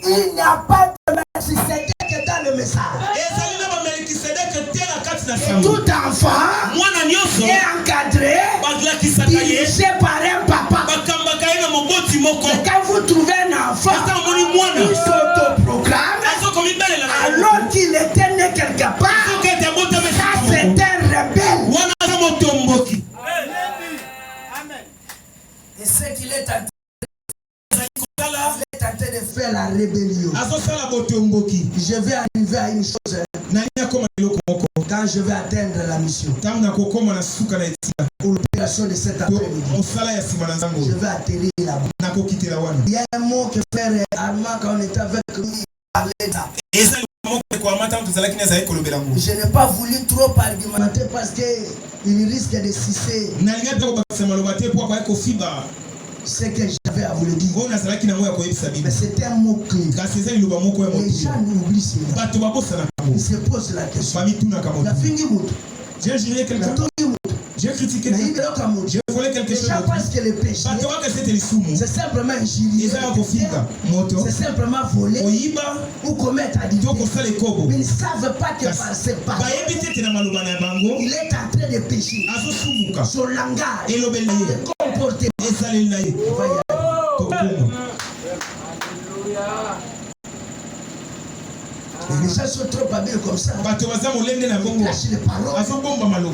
Il n'y a pas de Melchisédek dans le message. Et tout enfant est encadré, dirigé par un papa. Et quand vous trouvez un enfant, il s'autoproclame alors qu'il était né quelque part. Ça, c'est un rebelle. Et ce qu'il est en train de faire la rébellion. Je vais arriver à une chose. Quand je vais atteindre la mission, pour l'opération de cet après-midi, je vais atterrir là-bas. Il y a un mot que frère Armand, quand on était avec lui, parlait là. Je n'ai pas voulu trop argumenter parce qu'il risque de sucer ce que j'avais à vous le dire. Mais c'était un mot clé. Les gens n'oublient cela. Ils se posent la question. J'ai juré quelqu'un. J'ai critiqué quelqu'un. J'ai volé quelque chose. Parce que le péché, c'est simplement injurier. C'est simplement voler ou commettre adultère. Mais ils ne savent pas que par ses paroles, il est en train de pécher. Son langage, le comportement. Les gens sont trop habiles comme ça. Ils cachent les paroles.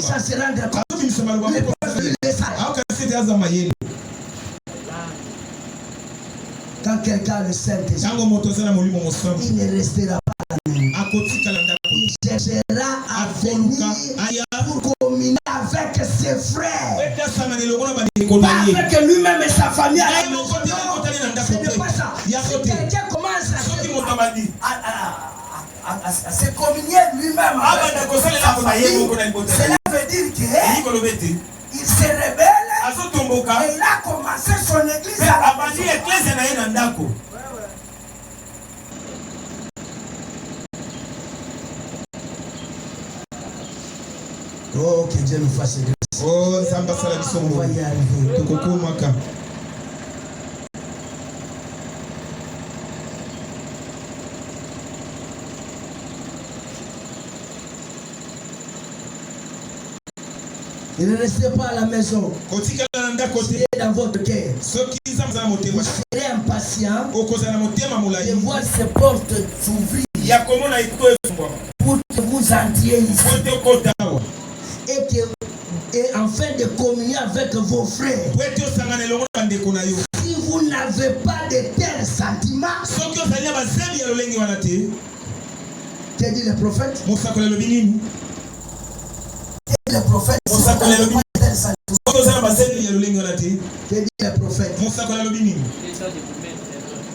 Ça se rend compte. Quand quelqu'un a le Saint-Esprit, il ne restera pas là. Il cherchera à venir pour communier avec ses frères. Pas avec lui-même et sa famille à la maison. Ce n'est pas ça. Si quelqu'un commence à à se communier lui-même. Cela veut dire qu'il se rebelle et il a commencé son église à la maison. Oh, que Dieu nous fasse grâce. Oh, Zamba Salabiso, on va y arriver. Tokoko Maka. Ne restez pas à la maison. Soyez dans votre cœur. Vous serez impatient de voir ces portes s'ouvrir pour que vous entriez ici. Et afin de communier avec vos frères. Si vous n'avez pas de tels sentiments, que dit le prophète? Le prophète, que dit le prophète?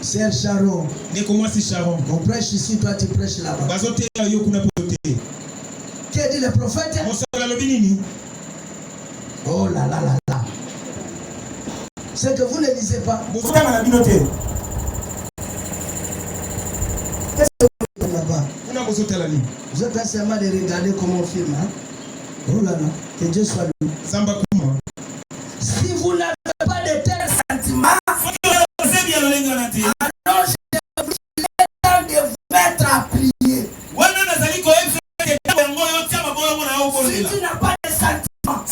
Sœur Sharon, on prêche ici, toi tu prêches là-bas. Que dit le prophète? Oh là là là là. C'est que vous ne lisez pas. Qu'est-ce que vous faites là-bas? Vous êtes seulement de regarder comment on filme. Hein? Oh là là, que Dieu soit loué. Si vous n'avez pas de tels sentiments, alors je vous dis temps de vous mettre à prier. Si tu n'as pas de sentiments,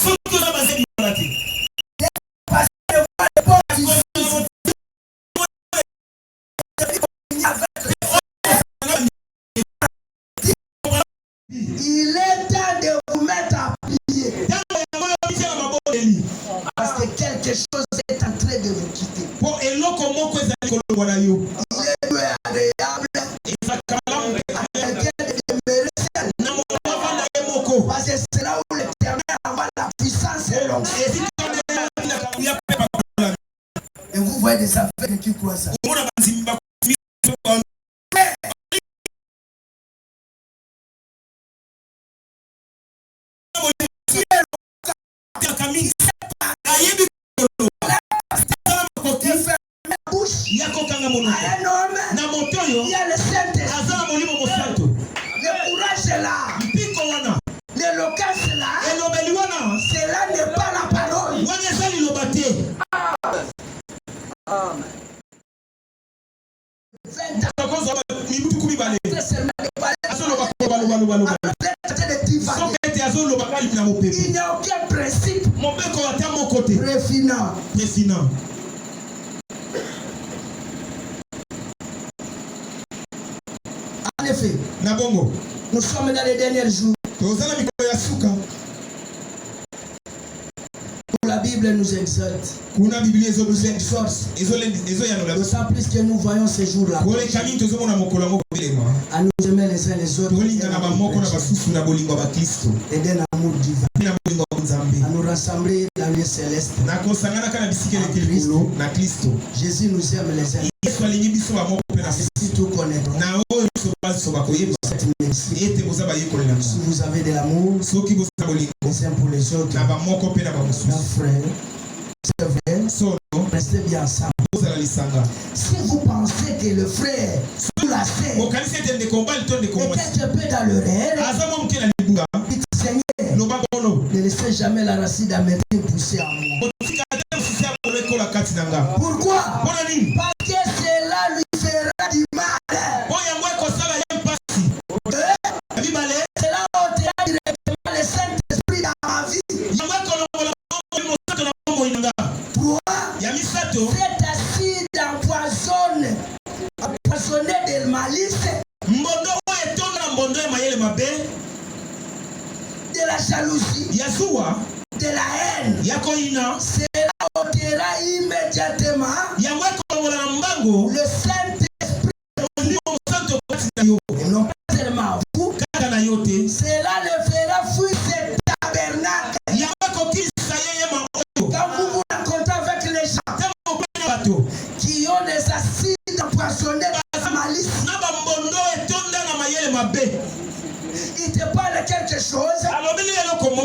il est temps de vous mettre à prier. Parce que quelque chose est en train de vous quitter. Il est agréable à quelqu'un de demeurer seul. Parce que c'est là où l'Éternel envoie la puissance et l'onction. Et vous voyez des affaires qui croient ça. Il y a le Saint-Esprit. Le courage est là. L'éloquence est là. Cela n'est pas la parole. Il n'y a aucun principe préfinant. En effet, nous sommes dans les derniers jours. La Bible nous exhorte. D'autant plus que nous voyons ces jours-là. À nous aimer les uns les autres. Et d'un amour divin. À nous rassembler dans le céleste. Jésus nous aime les uns. Si tout connaître. Si vous avez de l'amour, les uns pour les autres, nos frères, c'est vrai, restez bien ensemble. Si vous pensez que le frère sous la scène est quelque peu dans le réel, dites Seigneur, ne laissez jamais la racine d'amertume pousser en moi. Pourquoi? Parce que cela lui fera du mal. Cela ôtera directement le Saint-Esprit dans ma vie. Cet acide empoisonné de malice, de la jalousie, de la haine, cela ôtera immédiatement le Saint-Esprit. Et non pas seulement vous, cela le fera fuir ce tabernacle. Quand vous vous rencontrez avec les gens qui ont des acides empoisonnés de la malice,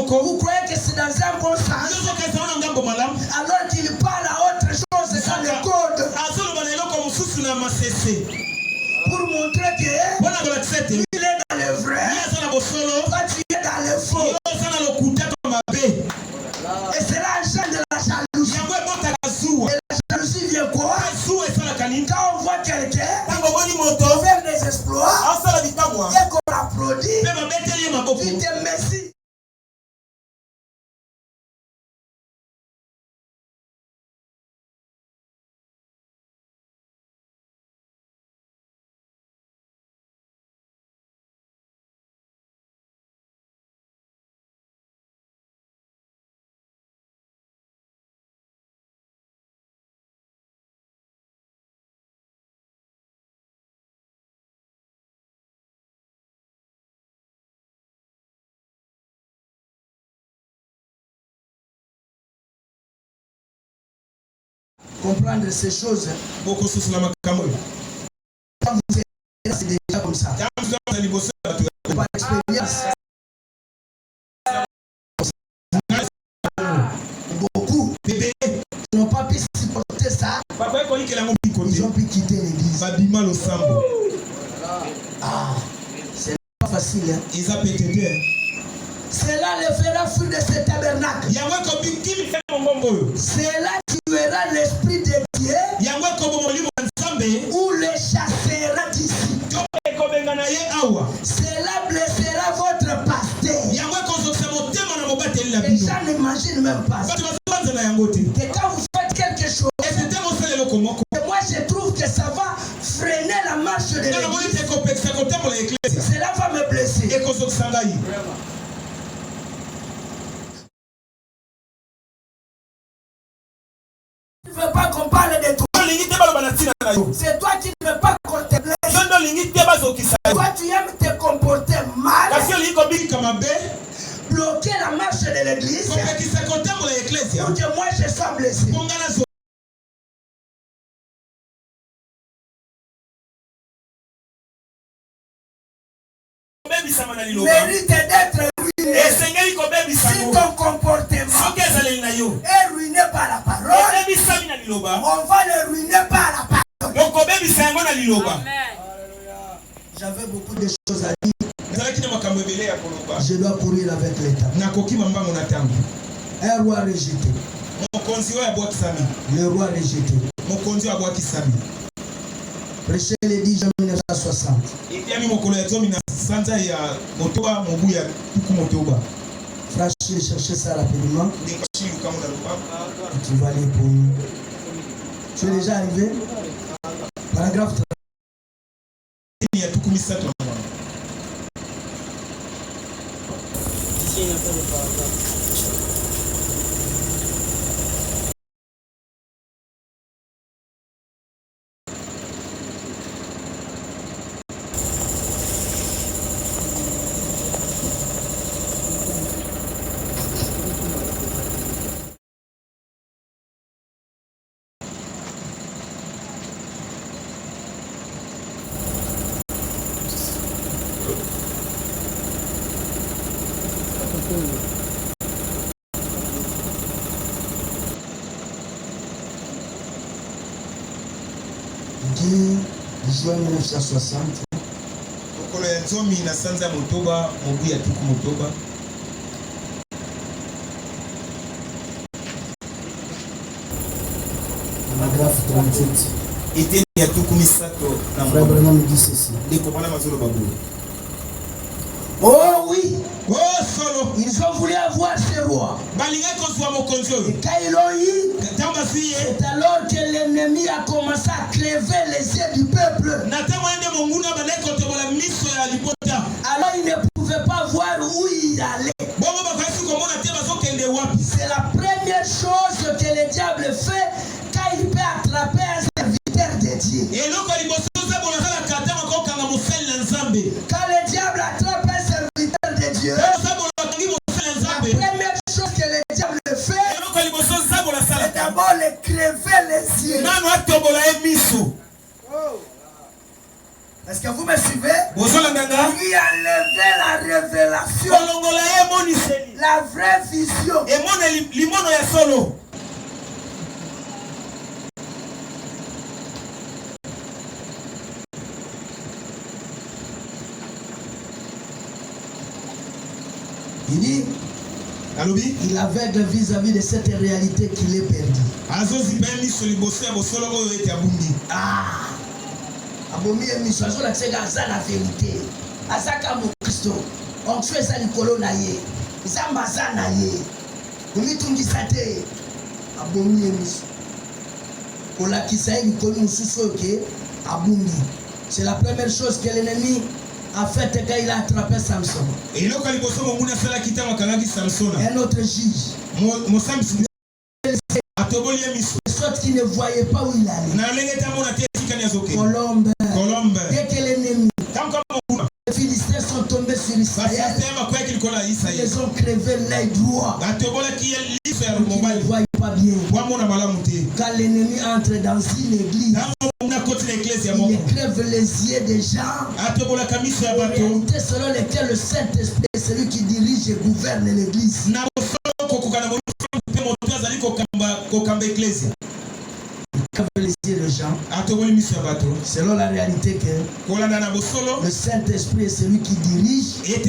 vous croyez que c'est dans un bon sens, alors qu'il parle à autre chose dans le code, pour montrer que il est dans le vrai, toi tu es dans le faux. Et cela engendre de la jalousie. Et la jalousie vient quoi? Quand on voit quelqu'un faire des exploits et qu'on applaudit, il te merci. Comprendre ces choses. Quand vous êtes c'est déjà comme ça. Par expérience. Beaucoup n'ont pas pu supporter ça. Ils ont pu quitter l'église. Ah, c'est pas facile. Hein? Cela le fera fuir de ce tabernacle. Cela tuera l'esprit de Dieu ou le chassera d'ici. Cela blessera votre pasteur. Les gens n'imaginent même pas que quand vous faites quelque chose, moi je trouve que ça va freiner la marche de l'église. Cela va me blesser. Tu ne veux pas qu'on parle de toi. C'est toi qui ne veux pas qu'on te blesse. Toi tu aimes te comporter mal. Bloquer la marche de l'église. Pour que moi je sois blessé. Mérite d'être ruiné. Si ton comportement est ruiné par la parole, on va le ruiner par la parole. J'avais beaucoup de choses à dire. Je dois courir avec l'État. Un roi rejeté. Le roi rejeté. Prêcher le 10 juin 1960. Frachir, chercher ça rapidement. Tu vas aller pour nous. Tu es déjà arrivé? Paragraphe 3. Ici, il n'y a pas de paragraphe. Juin 1960. Paragraphe 37. Frère Branham dit ceci. Oh oui. Oh solo. Ils ont voulu avoir ce roi. Et quand ils l'ont eu, c'est alors que l'ennemi a commencé à crever les yeux du peuple. Alors il ne pouvait pas voir où il allait. C'est la première chose que le diable fait quand il peut attraper un serviteur de Dieu. Quand le diable attrape un serviteur de Dieu, la première chose que le diable fait, c'est d'abord le crever les yeux. Est-ce que vous me suivez? Il a levé la révélation. La vraie vision. Et mon limono ya solo. Il dit, il aveugle vis-à-vis de cette réalité qu'il est perdu. Ah, abomi émission, la vérité. Azaka mo Christo, on fait ça likolo na ye. Ça maza na ye. Omi tungisa te. Abomi émission. Kola kisa likolo mususu ke abumi. C'est la première chose que l'ennemi a fait quand il a attrapé Samson. Un autre juge. De sorte qu'il ne voyait pas où il allait. Colombe. Dès que l'ennemi, les Philistins sont tombés sur Israël, ils les ont crevé l'œil droit. Ils ne voient pas bien. Quand l'ennemi entre dans une église, il crève les yeux des gens. Réalité selon lesquelles le Saint-Esprit est celui qui dirige et gouverne l'église. Crève les yeux des gens. Selon la réalité que le Saint-Esprit est celui qui dirige et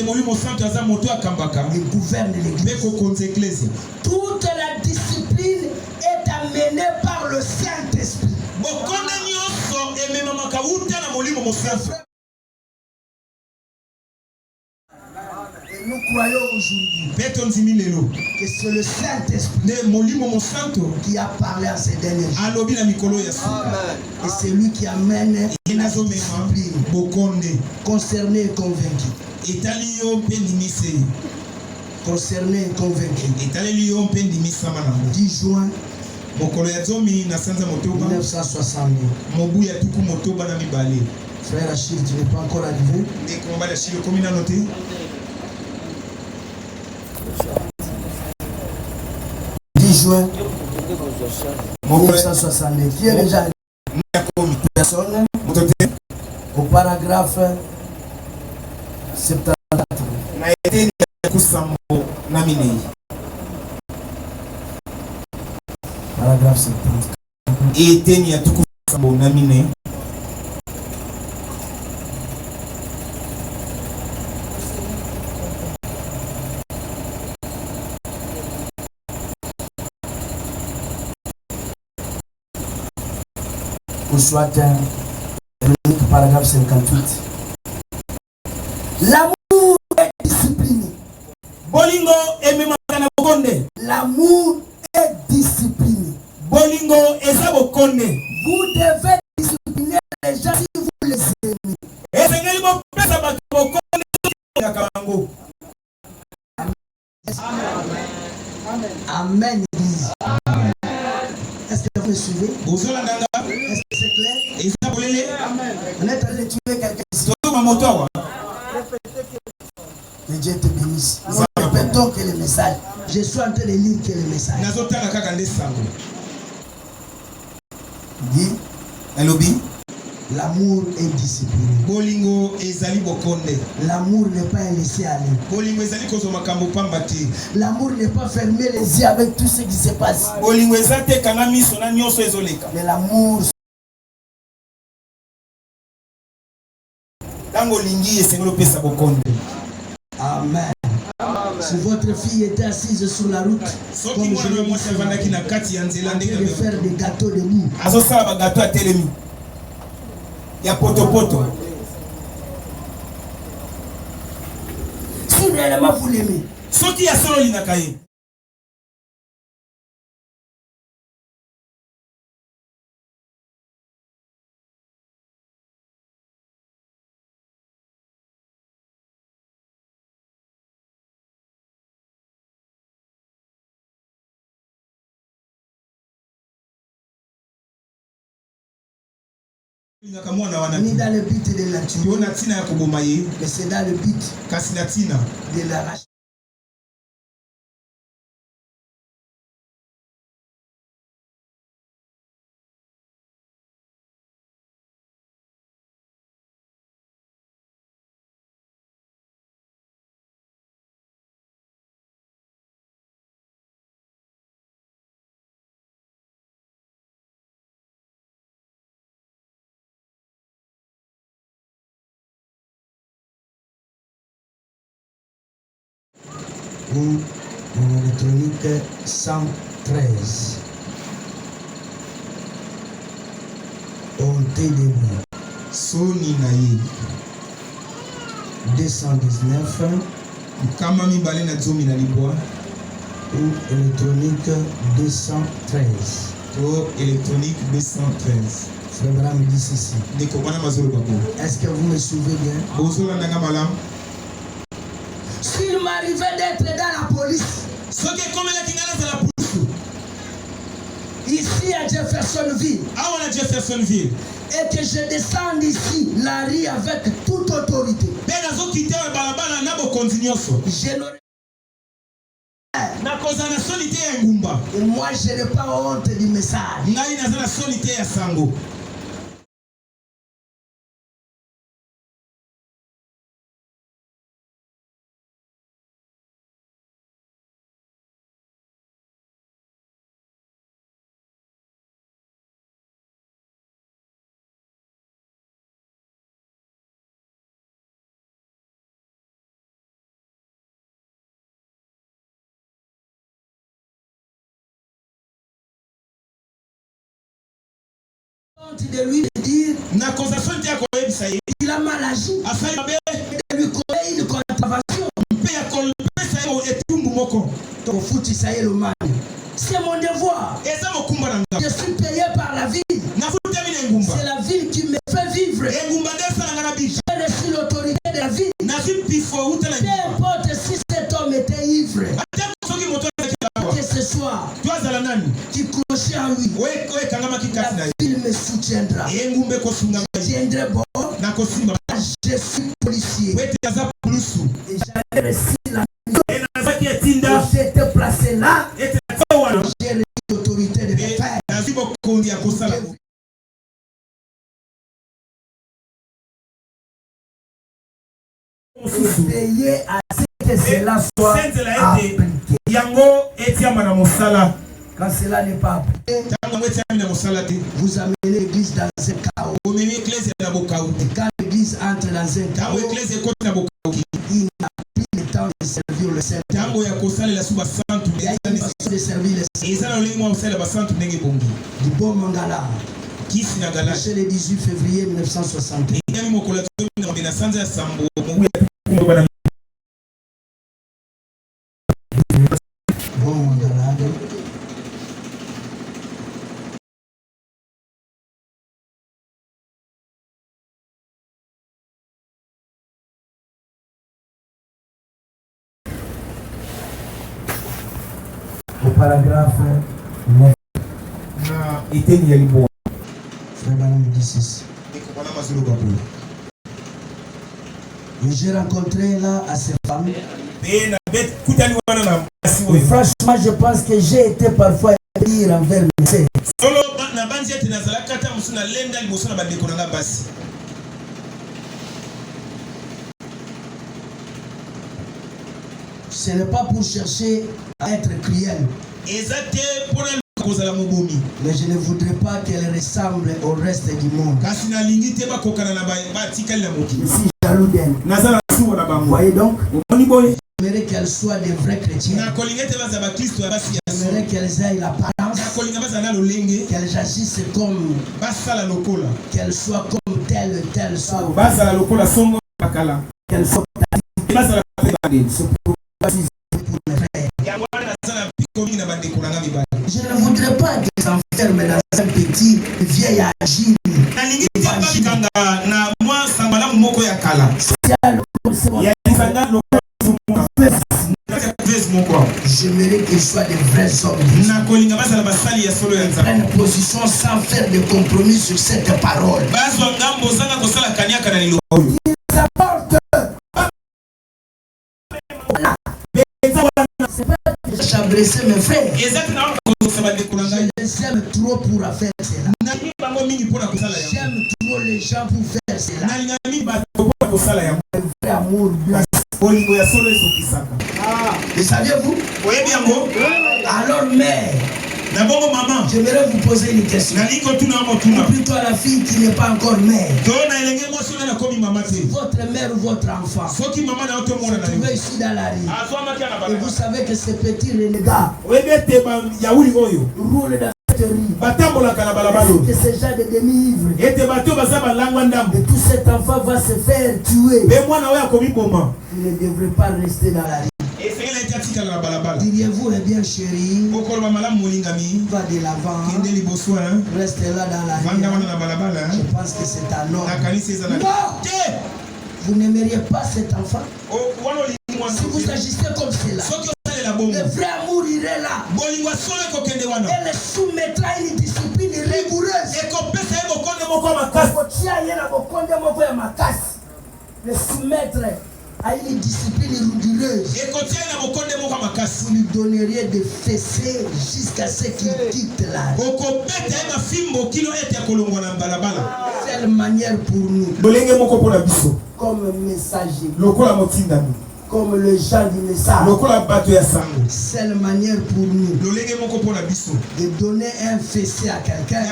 gouverne l'église. Toute la discipline est amenée par le Saint-Esprit. Et nous croyons aujourd'hui que c'est le Saint-Esprit qui a parlé à ces derniers jours. Et c'est lui qui amène la discipline concerné et convaincu. Concerné et convaincu. 10 juin 1969. Frère Achille, tu n'es pas encore arrivé? 10 juin 1969. Qui est déjà personne au paragraphe 74. Paragraphe 74. Soit le paragraphe 58. L'amour est discipliné. L'amour est discipliné. Vous devez discipliner les gens si vous les aimez. Amen. Est-ce que vous me suivez? Est-ce que c'est clair? On est en train de tuer quelqu'un ici. Que Dieu te bénisse. Nous répétons que le message. Je suis en train de lire que le message. Dit. L'amour est discipliné. L'amour n'est pas un laisser-aller. L'amour n'est pas fermer les yeux avec tout ce qui se passe. Mais l'amour. Amen. Si votre fille était assise sur la route, comme je l'ai dit, de faire des gâteaux de mou. Si réellement vous l'aimez, ni dans le but de la tuer, mais c'est dans le but de l'arracher. Êtes-vous en électronique 113? Honte debout. Soni naye. 219. Kama mibale na zomi na libwa. Ou électronique 213. To électronique 213. Frère Branham dit ceci. Est-ce que vous me suivez bien? S'il m'arrivait d'être dans la police, ici à Jeffersonville, et que je descende ici la rue avec toute autorité, je n'aurais et moi je n'ai pas honte du message. De lui dire il a mal agi, de lui coller une contravention. C'est mon devoir. Je suis payé par la ville. C'est la ville qui me fait vivre. J'ai reçu l'autorité de la ville. Peu importe si cet homme était ivre, que ce soit qui clochait en lui, la ville me soutiendra. Je tiendrai bon. Je suis policier. Et j'avais reçu la mission. J'étais placé là. J'ai reçu l'autorité de me faire. Veillez à ce que cela soit appliqué. Quand cela n'est pas appliqué, vous amenez l'église dans un chaos. Et quand l'église entre dans un chaos, il n'a plus le temps de servir le Seigneur. Il y a une façon de servir le Seigneur. Du bon Mangala. C'est le 18 février 1960. Bon Mangala. Au paragraphe 9. Frère Branham dit ceci. J'ai rencontré là à ces femmes. Franchement, je pense que j'ai été parfois dire envers mes sœurs. Ce n'est pas pour chercher à être cruel. Mais je ne voudrais pas qu'elle ressemble au reste du monde. Je suis jaloux d'elle. Vous voyez donc? J'aimerais qu'elle soit des vrais chrétiens. J'aimerais qu'elles aient l'apparence. Qu'elles agissent comme. Qu'elles soient comme telle soit. Qu'elles soient. Je ne voudrais pas qu'elles s'enferment dans un petit vieil agile. J'aimerais qu'ils soient des vrais hommes. Ils prennent position sans faire de compromis sur cette parole. Ils apportent. C'est pas que j'ai adressé mes frères. Je les aime trop pour faire cela. J'aime trop les gens pour faire cela. Un vrai amour blanc. Et saviez-vous? Alors, mais J'aimerais vous poser une question. Plutôt à la fille qui n'est pas encore mère. Votre mère ou votre enfant se trouve ici dans la rue. Et vous savez que ces petits renégats roulent dans cette rue. Que ces gens de demi-ivres. Et tout cet enfant va se faire tuer. Il ne devrait pas rester dans la rue. Diriez-vous, eh bien chérie, va de l'avant, reste là dans la rue. Je pense que c'est un homme. Non! Vous n'aimeriez pas cet enfant? Si vous agissez comme cela, le vrai amour irait là. Elle soumettra à une discipline rigoureuse. Le soumettre à une discipline rigoureuse. Vous lui donneriez des fessées jusqu'à ce qu'il quitte la rue. Seule manière pour nous, comme messager, comme le genre du message, seule manière pour nous de donner un fessé à quelqu'un,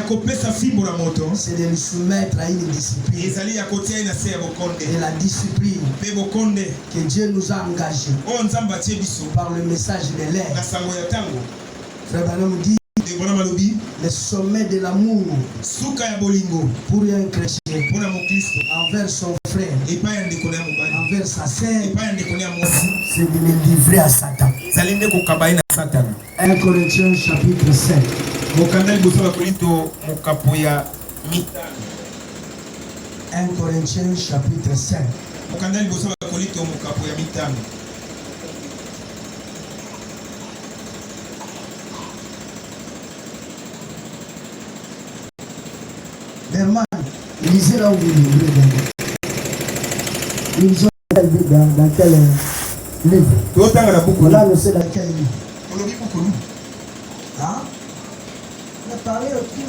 c'est de le soumettre à une discipline. Et la discipline que Dieu nous a engagés par le message de l'air. Frère Branham dit le sommet de l'amour pour un chrétien envers son frère, envers sa sœur, c'est de le livrer à Satan. 1 Corinthiens chapitre 5. 1 Corinthiens chapitre 5. Berman, lisez là où vous livrez. Ils ont dans quel livre? Voilà, on sait dans quel livre. Hein? On a parlé aussi.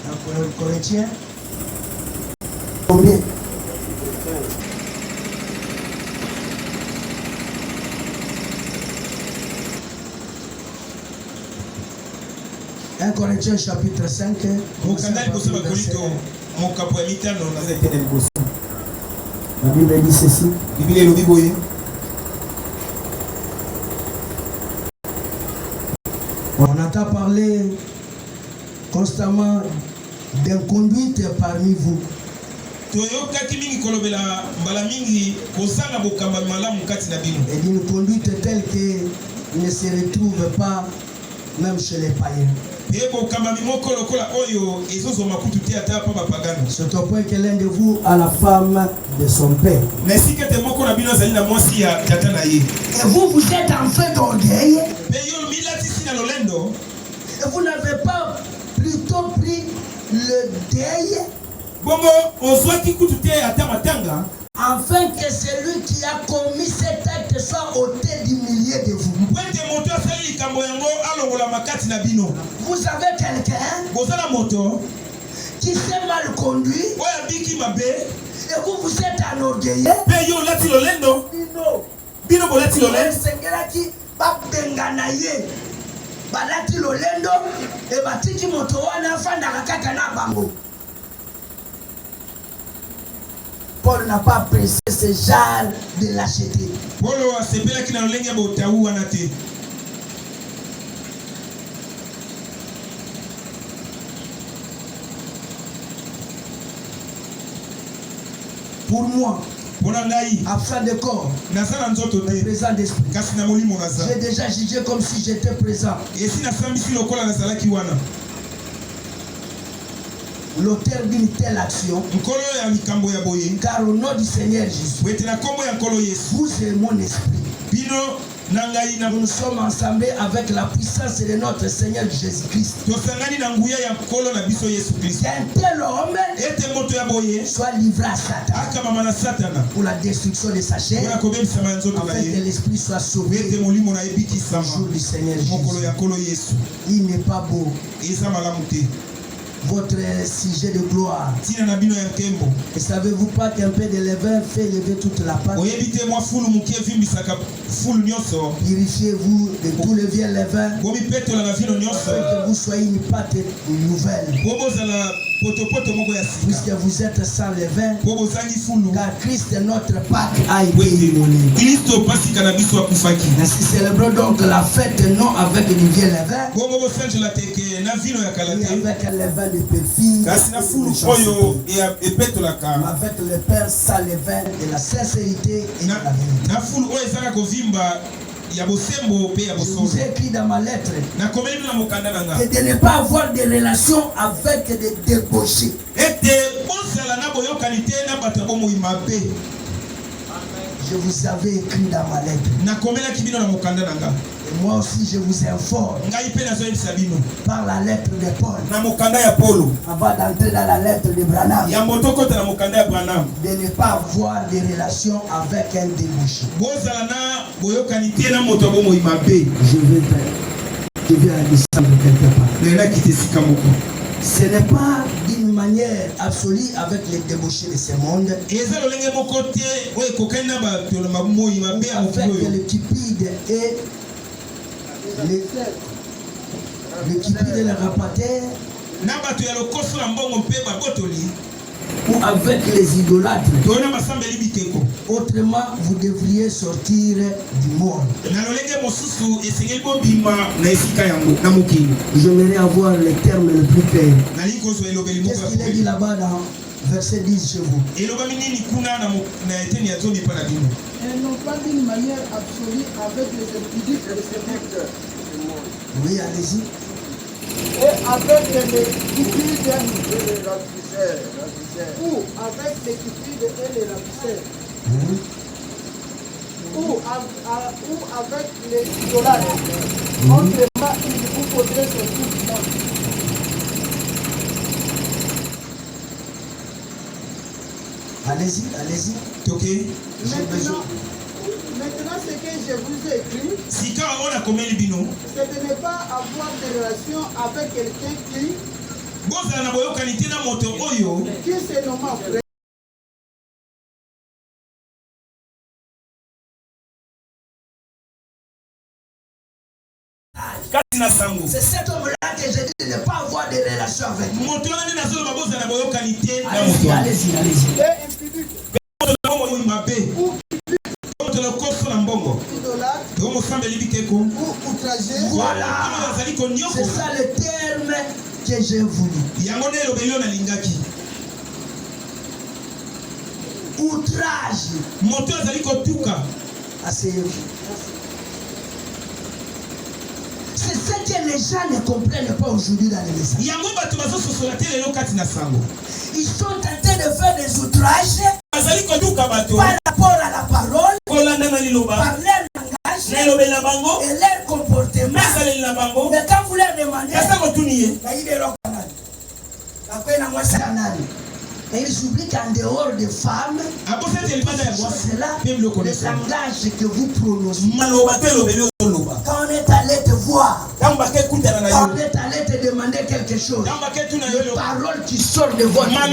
Un Corinthien. Combien? Un Corinthiens chapitre 5. La Bible dit ceci. On entend parler constamment d'inconduite parmi vous. Et d'une conduite telle qu'elle ne se retrouve pas même chez les païens. C'est au point que l'un de vous a la femme de son père. Et vous, vous êtes en fait d'orgueil. Et vous n'avez pas plutôt pris le deuil afin que celui qui a commis cet acte soit ôté du milieu de vous. Vous avez quelqu'un qui s'est mal conduit et vous êtes enorgueillé. Paul n'a pas apprécié ce genre de lâcheté. Pour moi, absent de corps, présent d'esprit, j'ai déjà jugé comme si j'étais présent. L'auteur d'une telle action, car au nom du Seigneur Jésus, vous et mon esprit, nous sommes ensemble avec la puissance de notre Seigneur Jésus-Christ. Qu'un tel homme soit livré à Satan pour la destruction de sa chair, afin que l'esprit soit sauvé au jour du Seigneur Jésus. Il n'est pas beau votre sujet de gloire. Et savez-vous pas qu'un peu de levain fait lever toute la pâte? Purifiez-vous de tout le vieux levain, afin que vous soyez une pâte nouvelle. Puisque vous êtes sans levain, car Christ est notre Pâque a été immolé. Ainsi célébrons donc la fête non avec du vieux levain, mais avec un levain de perfide, avec le Père sans levain de la sincérité et de la vérité. Je vous ai écrit dans ma lettre que de ne pas avoir de relations avec des débauchés. Je vous avais écrit dans ma lettre. Et moi aussi je vous informe par la lettre de Paul, avant d'entrer dans la lettre de Branham, de ne pas avoir de relations avec un débauché. Je vais aller descendre quelque part. Ce n'est pas d'une manière absolue avec les débauchés de ce monde, avec le cupide et le cupide et le rapateur, ou avec les idolâtres. Autrement, vous devriez sortir du monde. J'aimerais avoir les termes les plus clairs. Qu'est-ce qu'il a dit là-bas dans verset 10 chez vous? Elles n'ont pas d'une manière absolue avec les impudiques de ce monde. Oui, allez-y. Et avec les cupides ou avec les cupides et les ravisseurs, ou avec les idolâtres. Autrement, il vous faudrait sortir du monde. Allez-y, allez-y. Maintenant, ce que je vous ai écrit, c'est de ne pas avoir de relation avec quelqu'un qui se nomme frère. C'est cet homme-là que j'ai dit de ne pas avoir de relation avec. Allez-y, allez-y, allez-y. Voilà, c'est ça le terme que j'ai voulu. Outrage. Asseyez-vous. C'est ce que les gens ne comprennent pas aujourd'hui dans les messages. Ils sont en train de faire des outrages par rapport à la parole, par leur langage et leur comportement. Mais quand vous leur demandez, et ils oublient qu'en dehors des femmes, c'est là le langage que vous prononcez. Quand on est allé te voir, quand on est allé te demander quelque chose, les paroles qui sortent de votre bouche,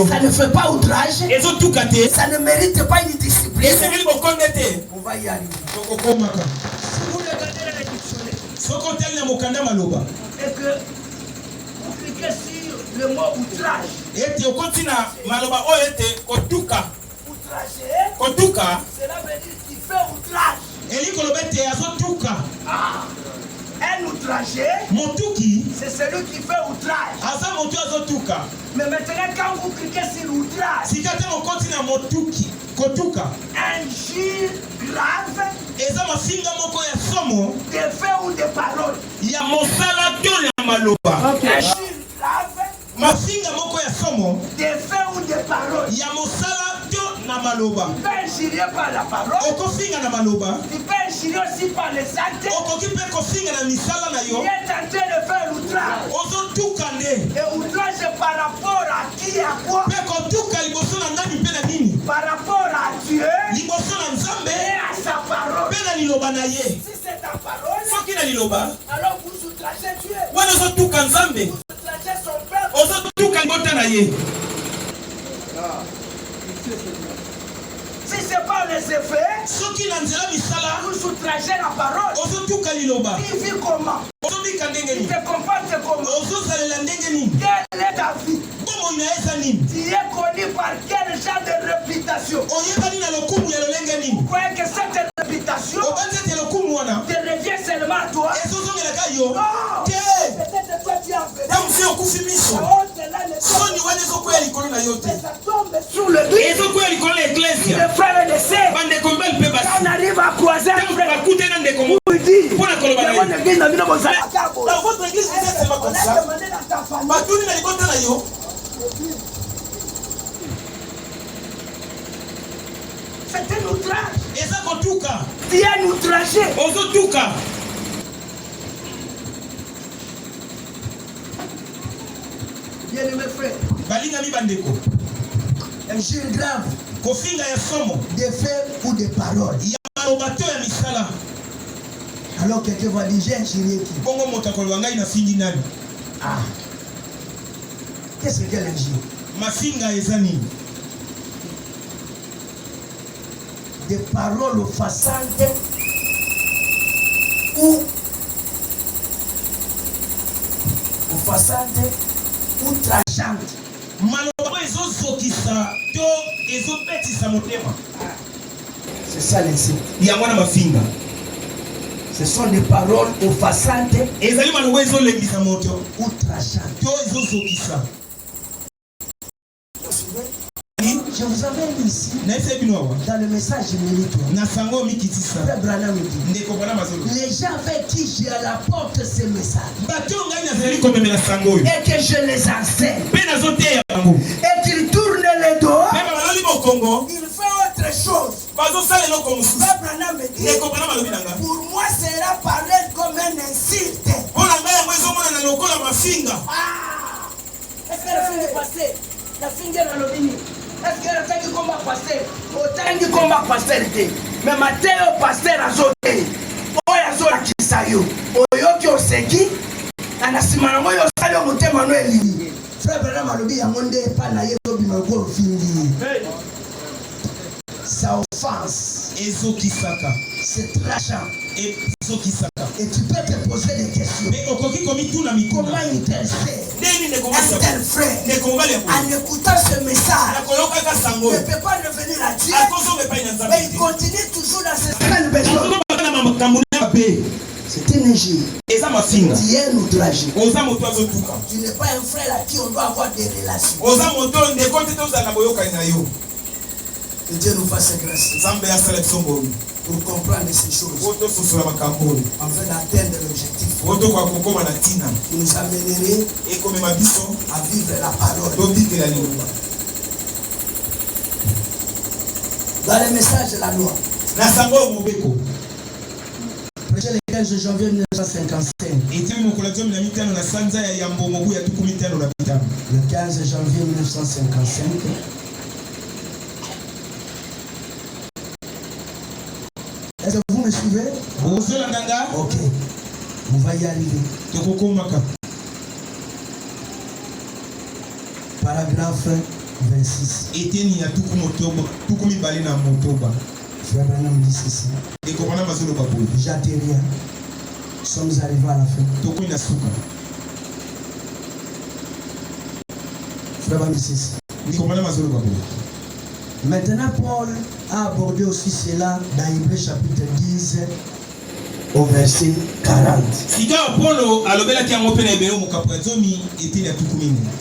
ça ne fait pas outrage, ça ne mérite pas une discipline. On va y arriver. Si vous regardez la dictionnaire, et que vous cliquez sur le mot outrage, cela veut dire qu'il fait outrage. Un outragé, c'est celui qui fait outrage. Mais maintenant, quand vous cliquez sur outrage, un gire grave, des faits ou des paroles. Un gire grave, des faits ou des paroles. Tu peux injurier par la parole. Tu peux injurier aussi par les actes. Il est en train de faire l'outrage. Et outrage par rapport à qui et à quoi? Par rapport à Dieu et à sa parole. Si c'est ta parole, alors vous outragez Dieu. Vous outragez son Si ce n'est pas les effets, vous outragez la parole. Tu vis comment? Tu te comportes comment? Quelle est ta vie? Tu es connu par quel genre de réputation? Vous croyez que cette réputation te revient seulement à toi? Non! Peut-être toi tu as fait. Ça tombe sur le but. Les frères et les sœurs, quand on arrive à croiser un frère, vous dit, dans votre église, vous êtes pas comme ça. C'est un outrage. Tu es un outragé. Bien aimé frère, un jeu grave de faits ou de paroles. Alors quelqu'un va dire j'ai injurié qui? Ah, qu'est-ce qu'elle injure? Des paroles offensantes ou outrageantes. C'est ça l'insulte. Ce sont des paroles offensantes, outrageantes. Je vous avais dit ici, dans le message méritoire, les gens avec qui j'ai à la porte ce message, et que je les enseigne, et qu'ils tournent les dos, ils font autre chose. Pour moi, sera parlé comme un insulte. Est-ce que la fin est passée? La fin est dans le mini. Est-ce que la fin du combat passé? Autant du combat passé. Mais Mathieu pasteur a sauté. Oya zola kisayo. Oyoki oseki. Anasimana moyo sali omutema no elili. Frère Branham alobi yangonde pa na yeso bimako fingi. Ça offense. C'est trachant. Et tu peux te poser des questions. Comment il t'intercède? Est-ce qu'un frère, en écoutant ce message, ne peut pas revenir à Dieu? Mais il continue toujours dans cette peine besoin. C'est une injure. Tu es un outragé. Tu n'es pas un frère à qui on doit avoir des relations. Que Dieu nous fasse grâce pour comprendre ces choses, afin d'atteindre l'objectif qui nous amènerait à vivre la parole. Dans le message de la loi, prêché le 15 janvier 1955. Le 15 janvier 1955. Est-ce que vous me suivez? Ok. On va y arriver. Paragraphe 26. Frère Branham dit ceci. J'atterris. Nous sommes arrivés à la fin. Frère Branham dit ceci. Maintenant, Paul a abordé aussi cela dans Hébreux chapitre 10 au verset 40.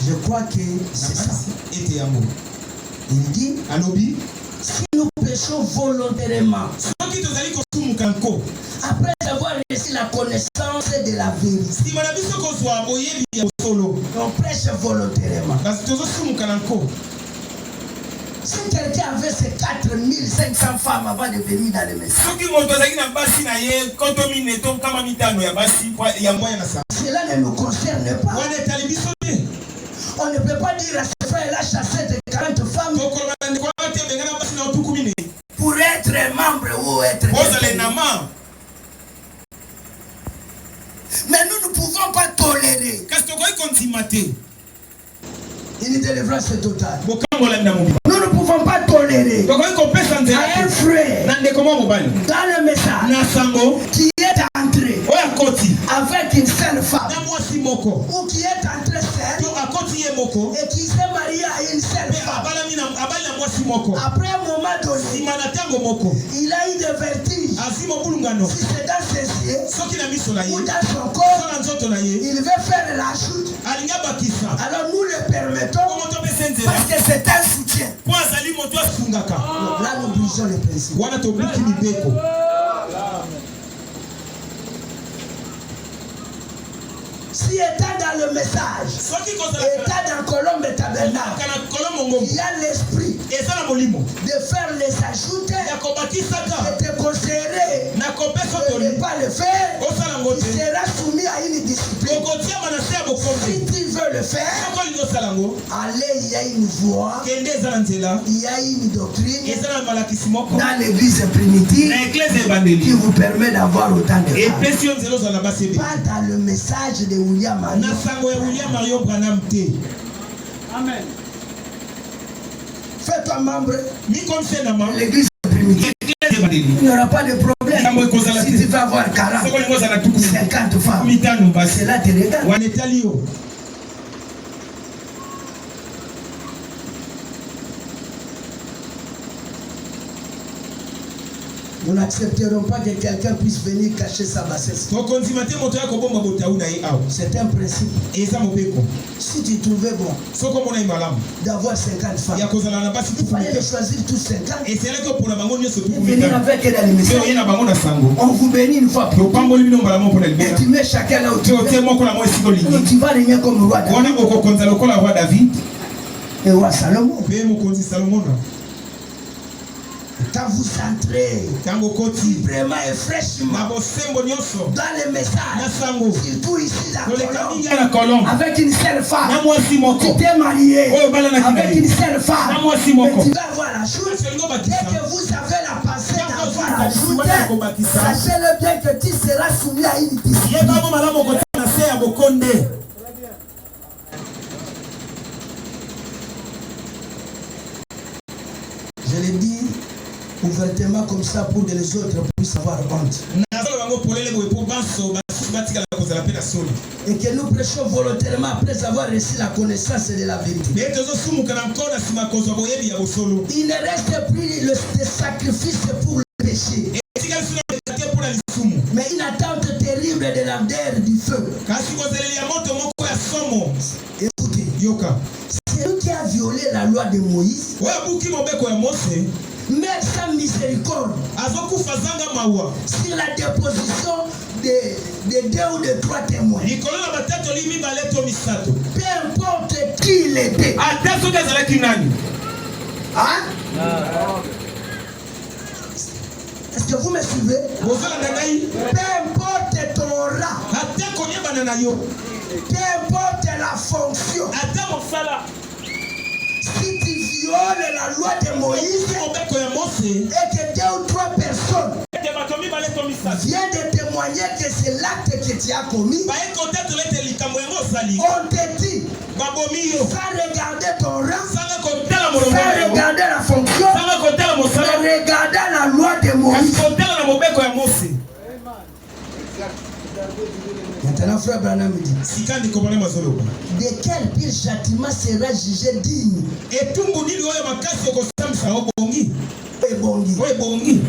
Je crois que c'est ça. Il dit, si nous péchons volontairement, après avoir reçu la connaissance de la vérité, on prêche volontairement. Si quelqu'un avait ces 4500 femmes avant de venir dans le message, cela ne nous concerne pas. On ne peut pas dire à ce frère là chasser de 40 femmes pour être membre ou être membre. Mais nous ne pouvons pas tolérer Une délivrance totale. Nous ne pouvons pas tolérer un frère dans le message qui est entré avec une seule femme ou qui est entré seul et qui s'est marié à une seule femme. Après un moment donné, il a eu des vertiges. Si c'est dans ses yeux ou dans son corps, il veut faire la chute. Alors nous le permettons parce que c'est un soutien. Là nous brisons les principes. Si étant dans le message, étant dans Colombe et Tabernacle, il y a l'esprit de faire les ajouter, de te conseiller de ne pas le faire, il sera soumis à une discipline. Si tu veux le faire, allez, il y a une voie, il y a une doctrine dans l'église primitive qui vous permet d'avoir autant de femmes. Pas dans le message de William Branham. Amen. Fais-toi membre de l'église primitive. Il n'y aura pas de problème. Si tu veux avoir 40, 50 femmes, c'est là que tu regardes. Nous n'accepterons pas que quelqu'un puisse venir cacher sa bassesse. C'est un principe. Si tu trouvais bon d'avoir 50 femmes, il fallait les choisir tous 50 et venir avec elle dans les messages. On vous bénit une fois pour et tu mets chacun là où tu veux. Tu vas régner comme roi David et roi Salomon. Quand vous entrez vraiment et fraîchement dans les messages, surtout ici dans Colombe, avec une seule femme, tu t'es marié avec une seule femme, mais tu vas avoir la chose. Dès que vous avez la pensée d'avoir ajouté, sachez-le bien que tu seras soumis à une discipline. Je l'ai dit ouvertement comme ça pour que les autres puissent avoir honte. Et que nous prêchons volontairement après avoir reçu la connaissance de la vérité. Il ne reste plus de sacrifice pour le péché, mais une attente terrible de l'ardeur du feu. Écoutez, c'est lui qui a violé la loi de Moïse, mais sans miséricorde, sur la déposition de 2 ou de 3 témoins. Peu importe qui il était. Hein? Est-ce que vous me suivez? Peu importe ton rang, peu importe la fonction, si tu violes la loi de Moïse et que 2 ou 3 personnes viennent de témoigner que c'est l'acte que tu as commis, on te dit, sans regarder ton rang, sans regarder la fonction, mais regarder la loi de Moïse. Maintenant, frère Branham dit, de quel pire châtiment sera jugé digne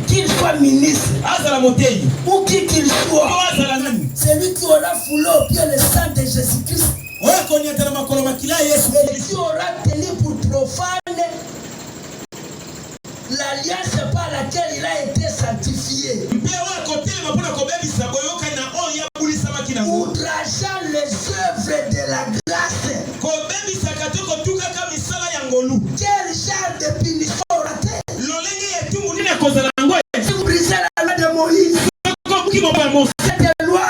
qu'il soit ministre ou qui qu'il soit, celui qui aura foulé au pied le sang de Jésus-Christ et qui aura tenu pour profane l'alliance par laquelle il a été sanctifié, outrageant les œuvres de la grâce, quel genre de punition aura-t-elle? Si vous brisez la loi de Moïse, cette loi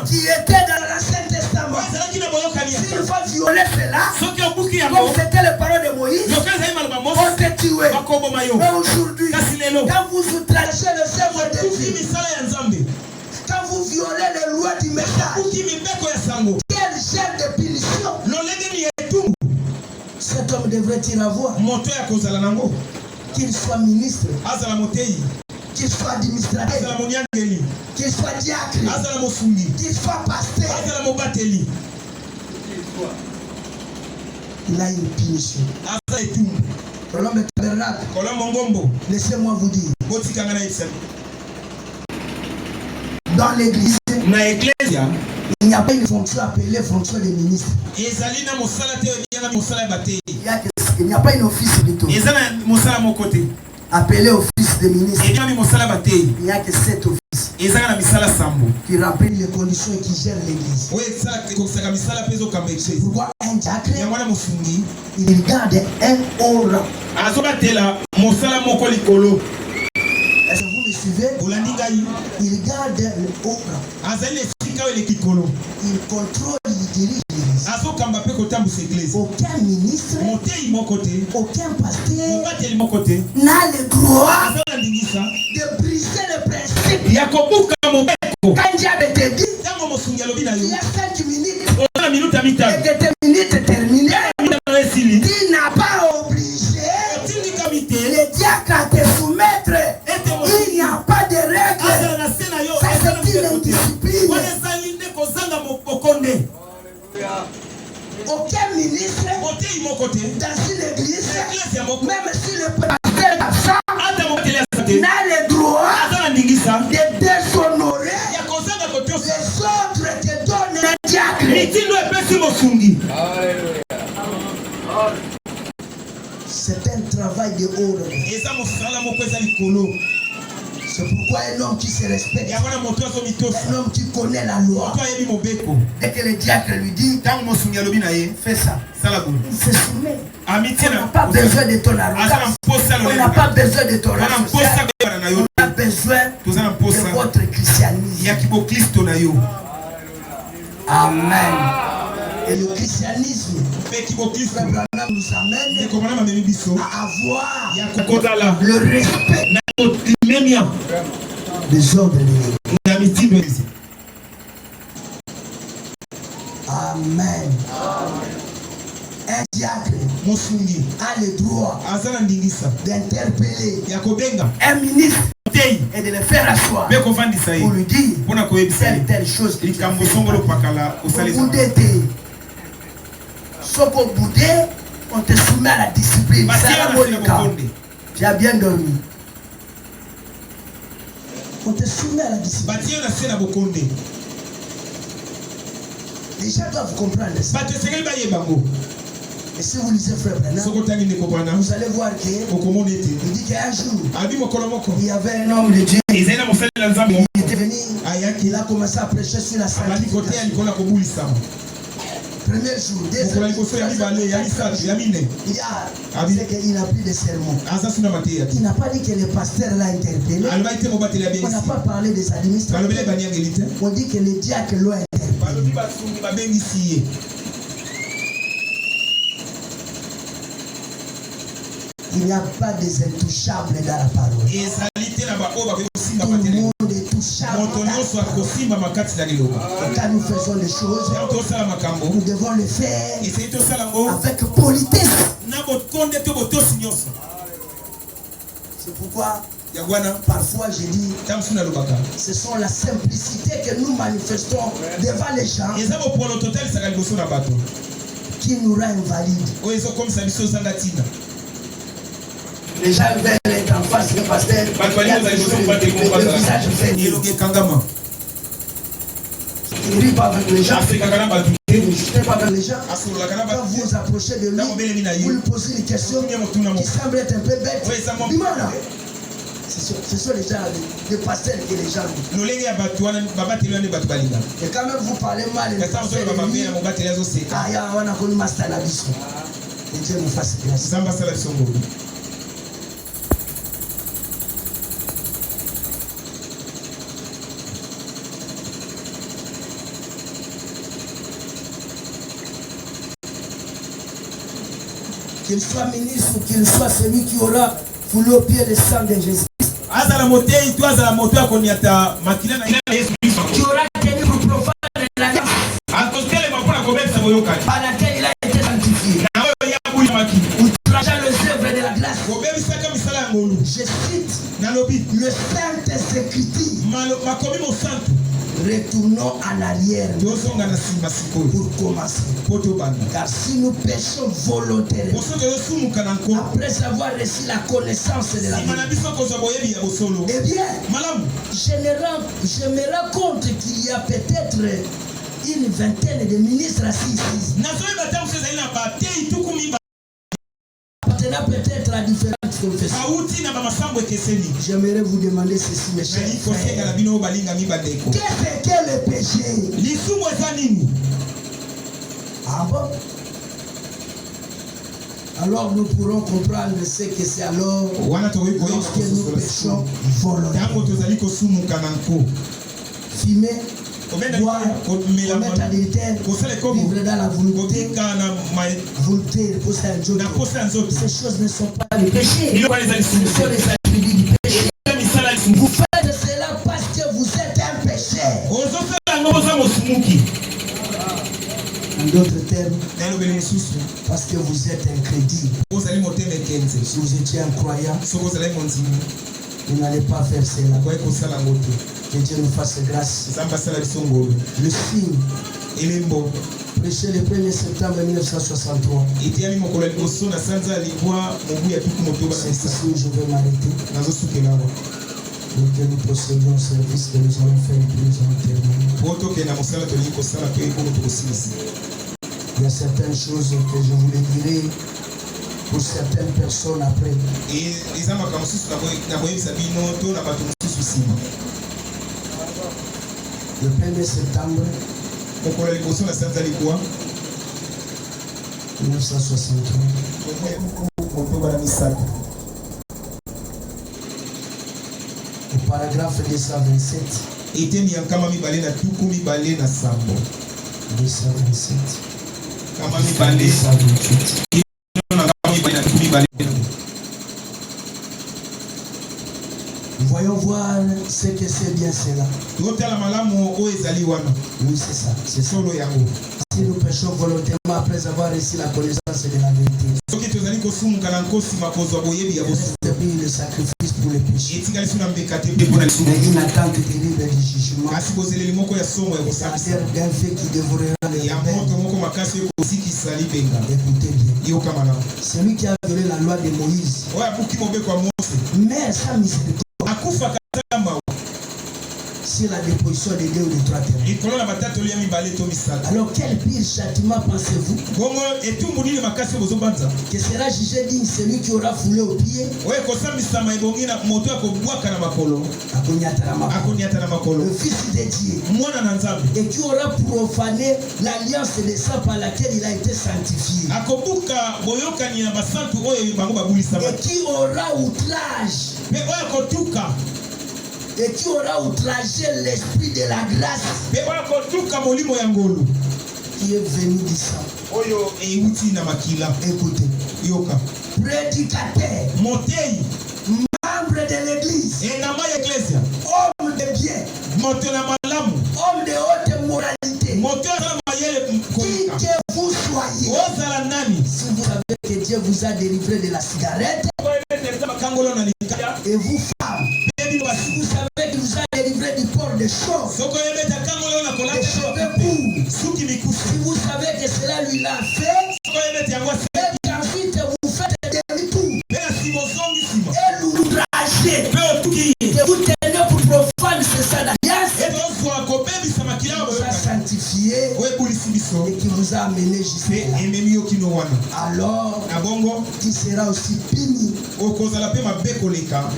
qui était dans l'Ancien Testament, s'il faut violer cela, comme c'était les paroles de Moïse, on te tuer. Mais aujourd'hui, quand vous outragez le serment de Dieu, quand vous violez les lois du message, quel genre de punition? devrait-il avoir? Qu'il soit ministre, qu'il soit administrateur, qu'il soit diacre, qu'il soit pasteur, il a une punition. Laissez-moi vous dire, dans l'église, il n'y a pas une fonction appelée fonction de ministre. Il n'y a pas une office du tout appelé office de ministre. Il n'y a que 7 offices qui remplissent les conditions et qui gèrent l'église. Pourquoi un diacre, il garde un haut rang? Est-ce que vous me suivez? Il garde le haut rang. Il contrôle, il dirige l'église. Aucun ministre, aucun pasteur n'a le droit de briser le principe. Quand Diable te dit, il y a 5 minutes et que tes minutes est terminées, tu n'as pas obligé le diacre à te soumettre. Il n'y a pas de règles. Ça c'est une indiscipline. Aucun ministre dans une église, même si le pasteur n'a le droit de déshonorer les autres que donne le diacre. C'est un travail de haut. C'est pourquoi un homme qui se respecte, un homme qui connaît la loi, dès que le diacre lui dit, fais ça, il se soumet. On n'a pas besoin de ton arrogance, on n'a pas besoin de ton rang social, on a besoin de votre christianisme. Amen. Et le christianisme nous amène à avoir le respect des ordres de l'église. Amen. Un diacre a le droit d'interpeller un ministre et de le faire asseoir pour lui dire telle chose que tu as fait. Sauf au boudé, on te soumet à la discipline. Tu as bien dormi. On te soumet à la discipline. Les gens doivent comprendre ça. Et si vous lisez Frère Branham, vous allez voir qu'il dit qu'un jour, il y avait un homme de Dieu. Il était venu, il a commencé à prêcher sur la sanctification. Premier jour, deuxième jour, il a pris des sermons. Il n'a pas dit que le pasteur l'a interpellé. On n'a pas parlé des administrateurs. On dit que les diacres l'ont interpellé. Il n'y a pas des intouchables dans la parole. Tout le monde est touchable. Et quand nous faisons les choses, nous devons le faire avec politesse. C'est pourquoi parfois je dis, ce sont la simplicité que nous manifestons devant les gens qui nous rend invalides. Les gens veulent être en face du pasteur. Le visage fait. Il ne rit pas avec les gens. Il ne discute pas avec les gens. Quand vous vous approchez de lui, vous lui posez une question qui semble être un peu bête. Ce sont les gens, les pasteurs et les gens. Et quand même vous parlez mal, les pasteurs on a connu Master Labiso. Et Dieu nous fasse grâce. Qu'il soit ministre ou qu'il soit celui qui aura foulé au pied le sang de Jésus. Qui aura tenu pour profane l'alliance par laquelle il a été sanctifié. Ou Le Saint Écriture. Retournons en arrière pour commencer. Car si nous péchons volontairement, après avoir reçu la connaissance de la vie, eh bien, je me rends compte qu'il y a peut-être une vingtaine de ministres assis ici. Appartenant peut-être à différentes confessions. J'aimerais vous demander ceci, mes chers frères. Qu'est-ce que le péché? Ah bon? Alors nous pourrons comprendre ce que c'est alors lorsque nous péchons volontairement. Fumer, boire, commettre adultère, vivre dans la volonté, ces choses ne sont pas les péchés. Ce sont les attributs du péché. Vous faites cela parce que vous êtes un pécheur. En d'autres termes, parce que vous êtes incrédible. Si vous étiez un croyant, vous n'allez pas faire cela. Que Dieu nous fasse grâce. Le signe prêché le 1er septembre 1963. C'est ici où je vais m'arrêter. Pour que nous procédions au service que nous allons faire et que nous allons terminer. Il y a certaines choses que je voulais dire pour certaines personnes après. Le 1er septembre 1963. Au paragraphe 227. 227. 228. Voyons voir ce que c'est bien cela. Oui, c'est ça. C'est ça. Si nous péchons volontairement après avoir reçu la connaissance de la vérité, le sacrifice pour les péchés. Mais une attente terrible du jugement. C'est-à-dire d'un fait qui dévorera les rebelles. Écoutez bien. Celui qui a violé la loi de Moïse, mais sans miséricorde, sur la déposition des deux ou des trois témoins. Alors quel pire châtiment pensez-vous que sera jugé digne celui qui aura foulé aux pieds le Fils de Dieu et qui aura profané l'alliance des saints par laquelle il a été sanctifié et qui aura outrage et qui aura outragé l'esprit de la grâce qui est venu du sang. Écoutez, prédicateur, membre de l'église, homme de bien, homme de haute moralité, qui que vous soyez, si vous savez que Dieu vous a délivré de la cigarette, et vous femmes, si vous savez qu'il vous a délivré du port de chauve, des cheveux courts, si vous savez que cela lui l'a fait, et ensuite vous faites des demi-tours, et l'outragez, que vous tenez pour profane ce sang d'alliance, qui vous a sanctifié et qui vous a amené jusque-là. Alors, qui sera aussi puni,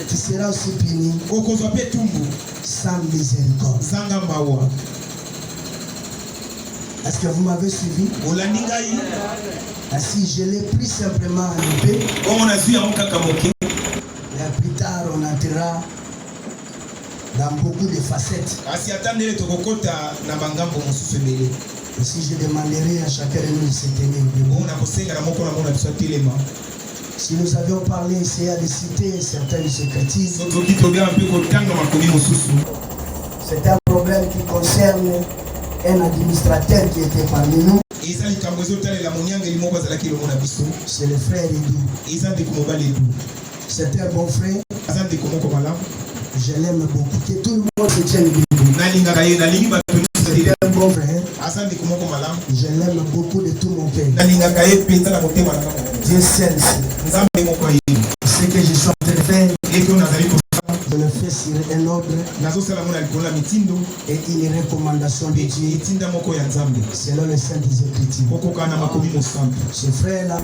qui sera aussi puni sans miséricorde. Est-ce que vous m'avez suivi? Ainsi, je l'ai pris simplement en épée. Et plus tard, on entrera dans beaucoup de facettes. Et si je demanderai à chacun de nous de se tenir debout. Si nous avions parlé, essayé de citer certaines écritures, c'est un problème qui concerne un administrateur qui était parmi nous. C'est le frère Edou. C'est un bon frère. Je l'aime beaucoup. Que tout le monde se tienne debout. C'est un bon frère. Je l'aime beaucoup de tout mon cœur. Dieu seul sait. Ce que je suis en train de faire, je le fais sur un ordre et une recommandation de Dieu selon les saintes écritures. Ce frère-là,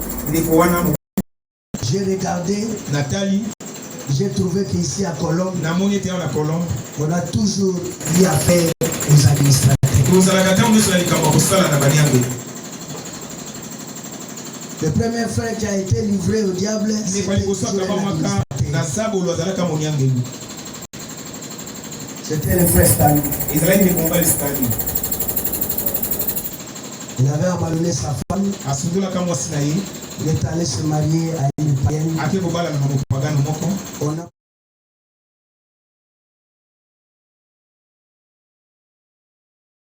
j'ai regardé, j'ai trouvé qu'ici à Colombe, on a toujours eu affaire aux administrateurs. Le premier frère qui a été livré au diable, c'était le frère Stanley. Il avait abandonné sa femme. Il est allé se marier à une païenne. On a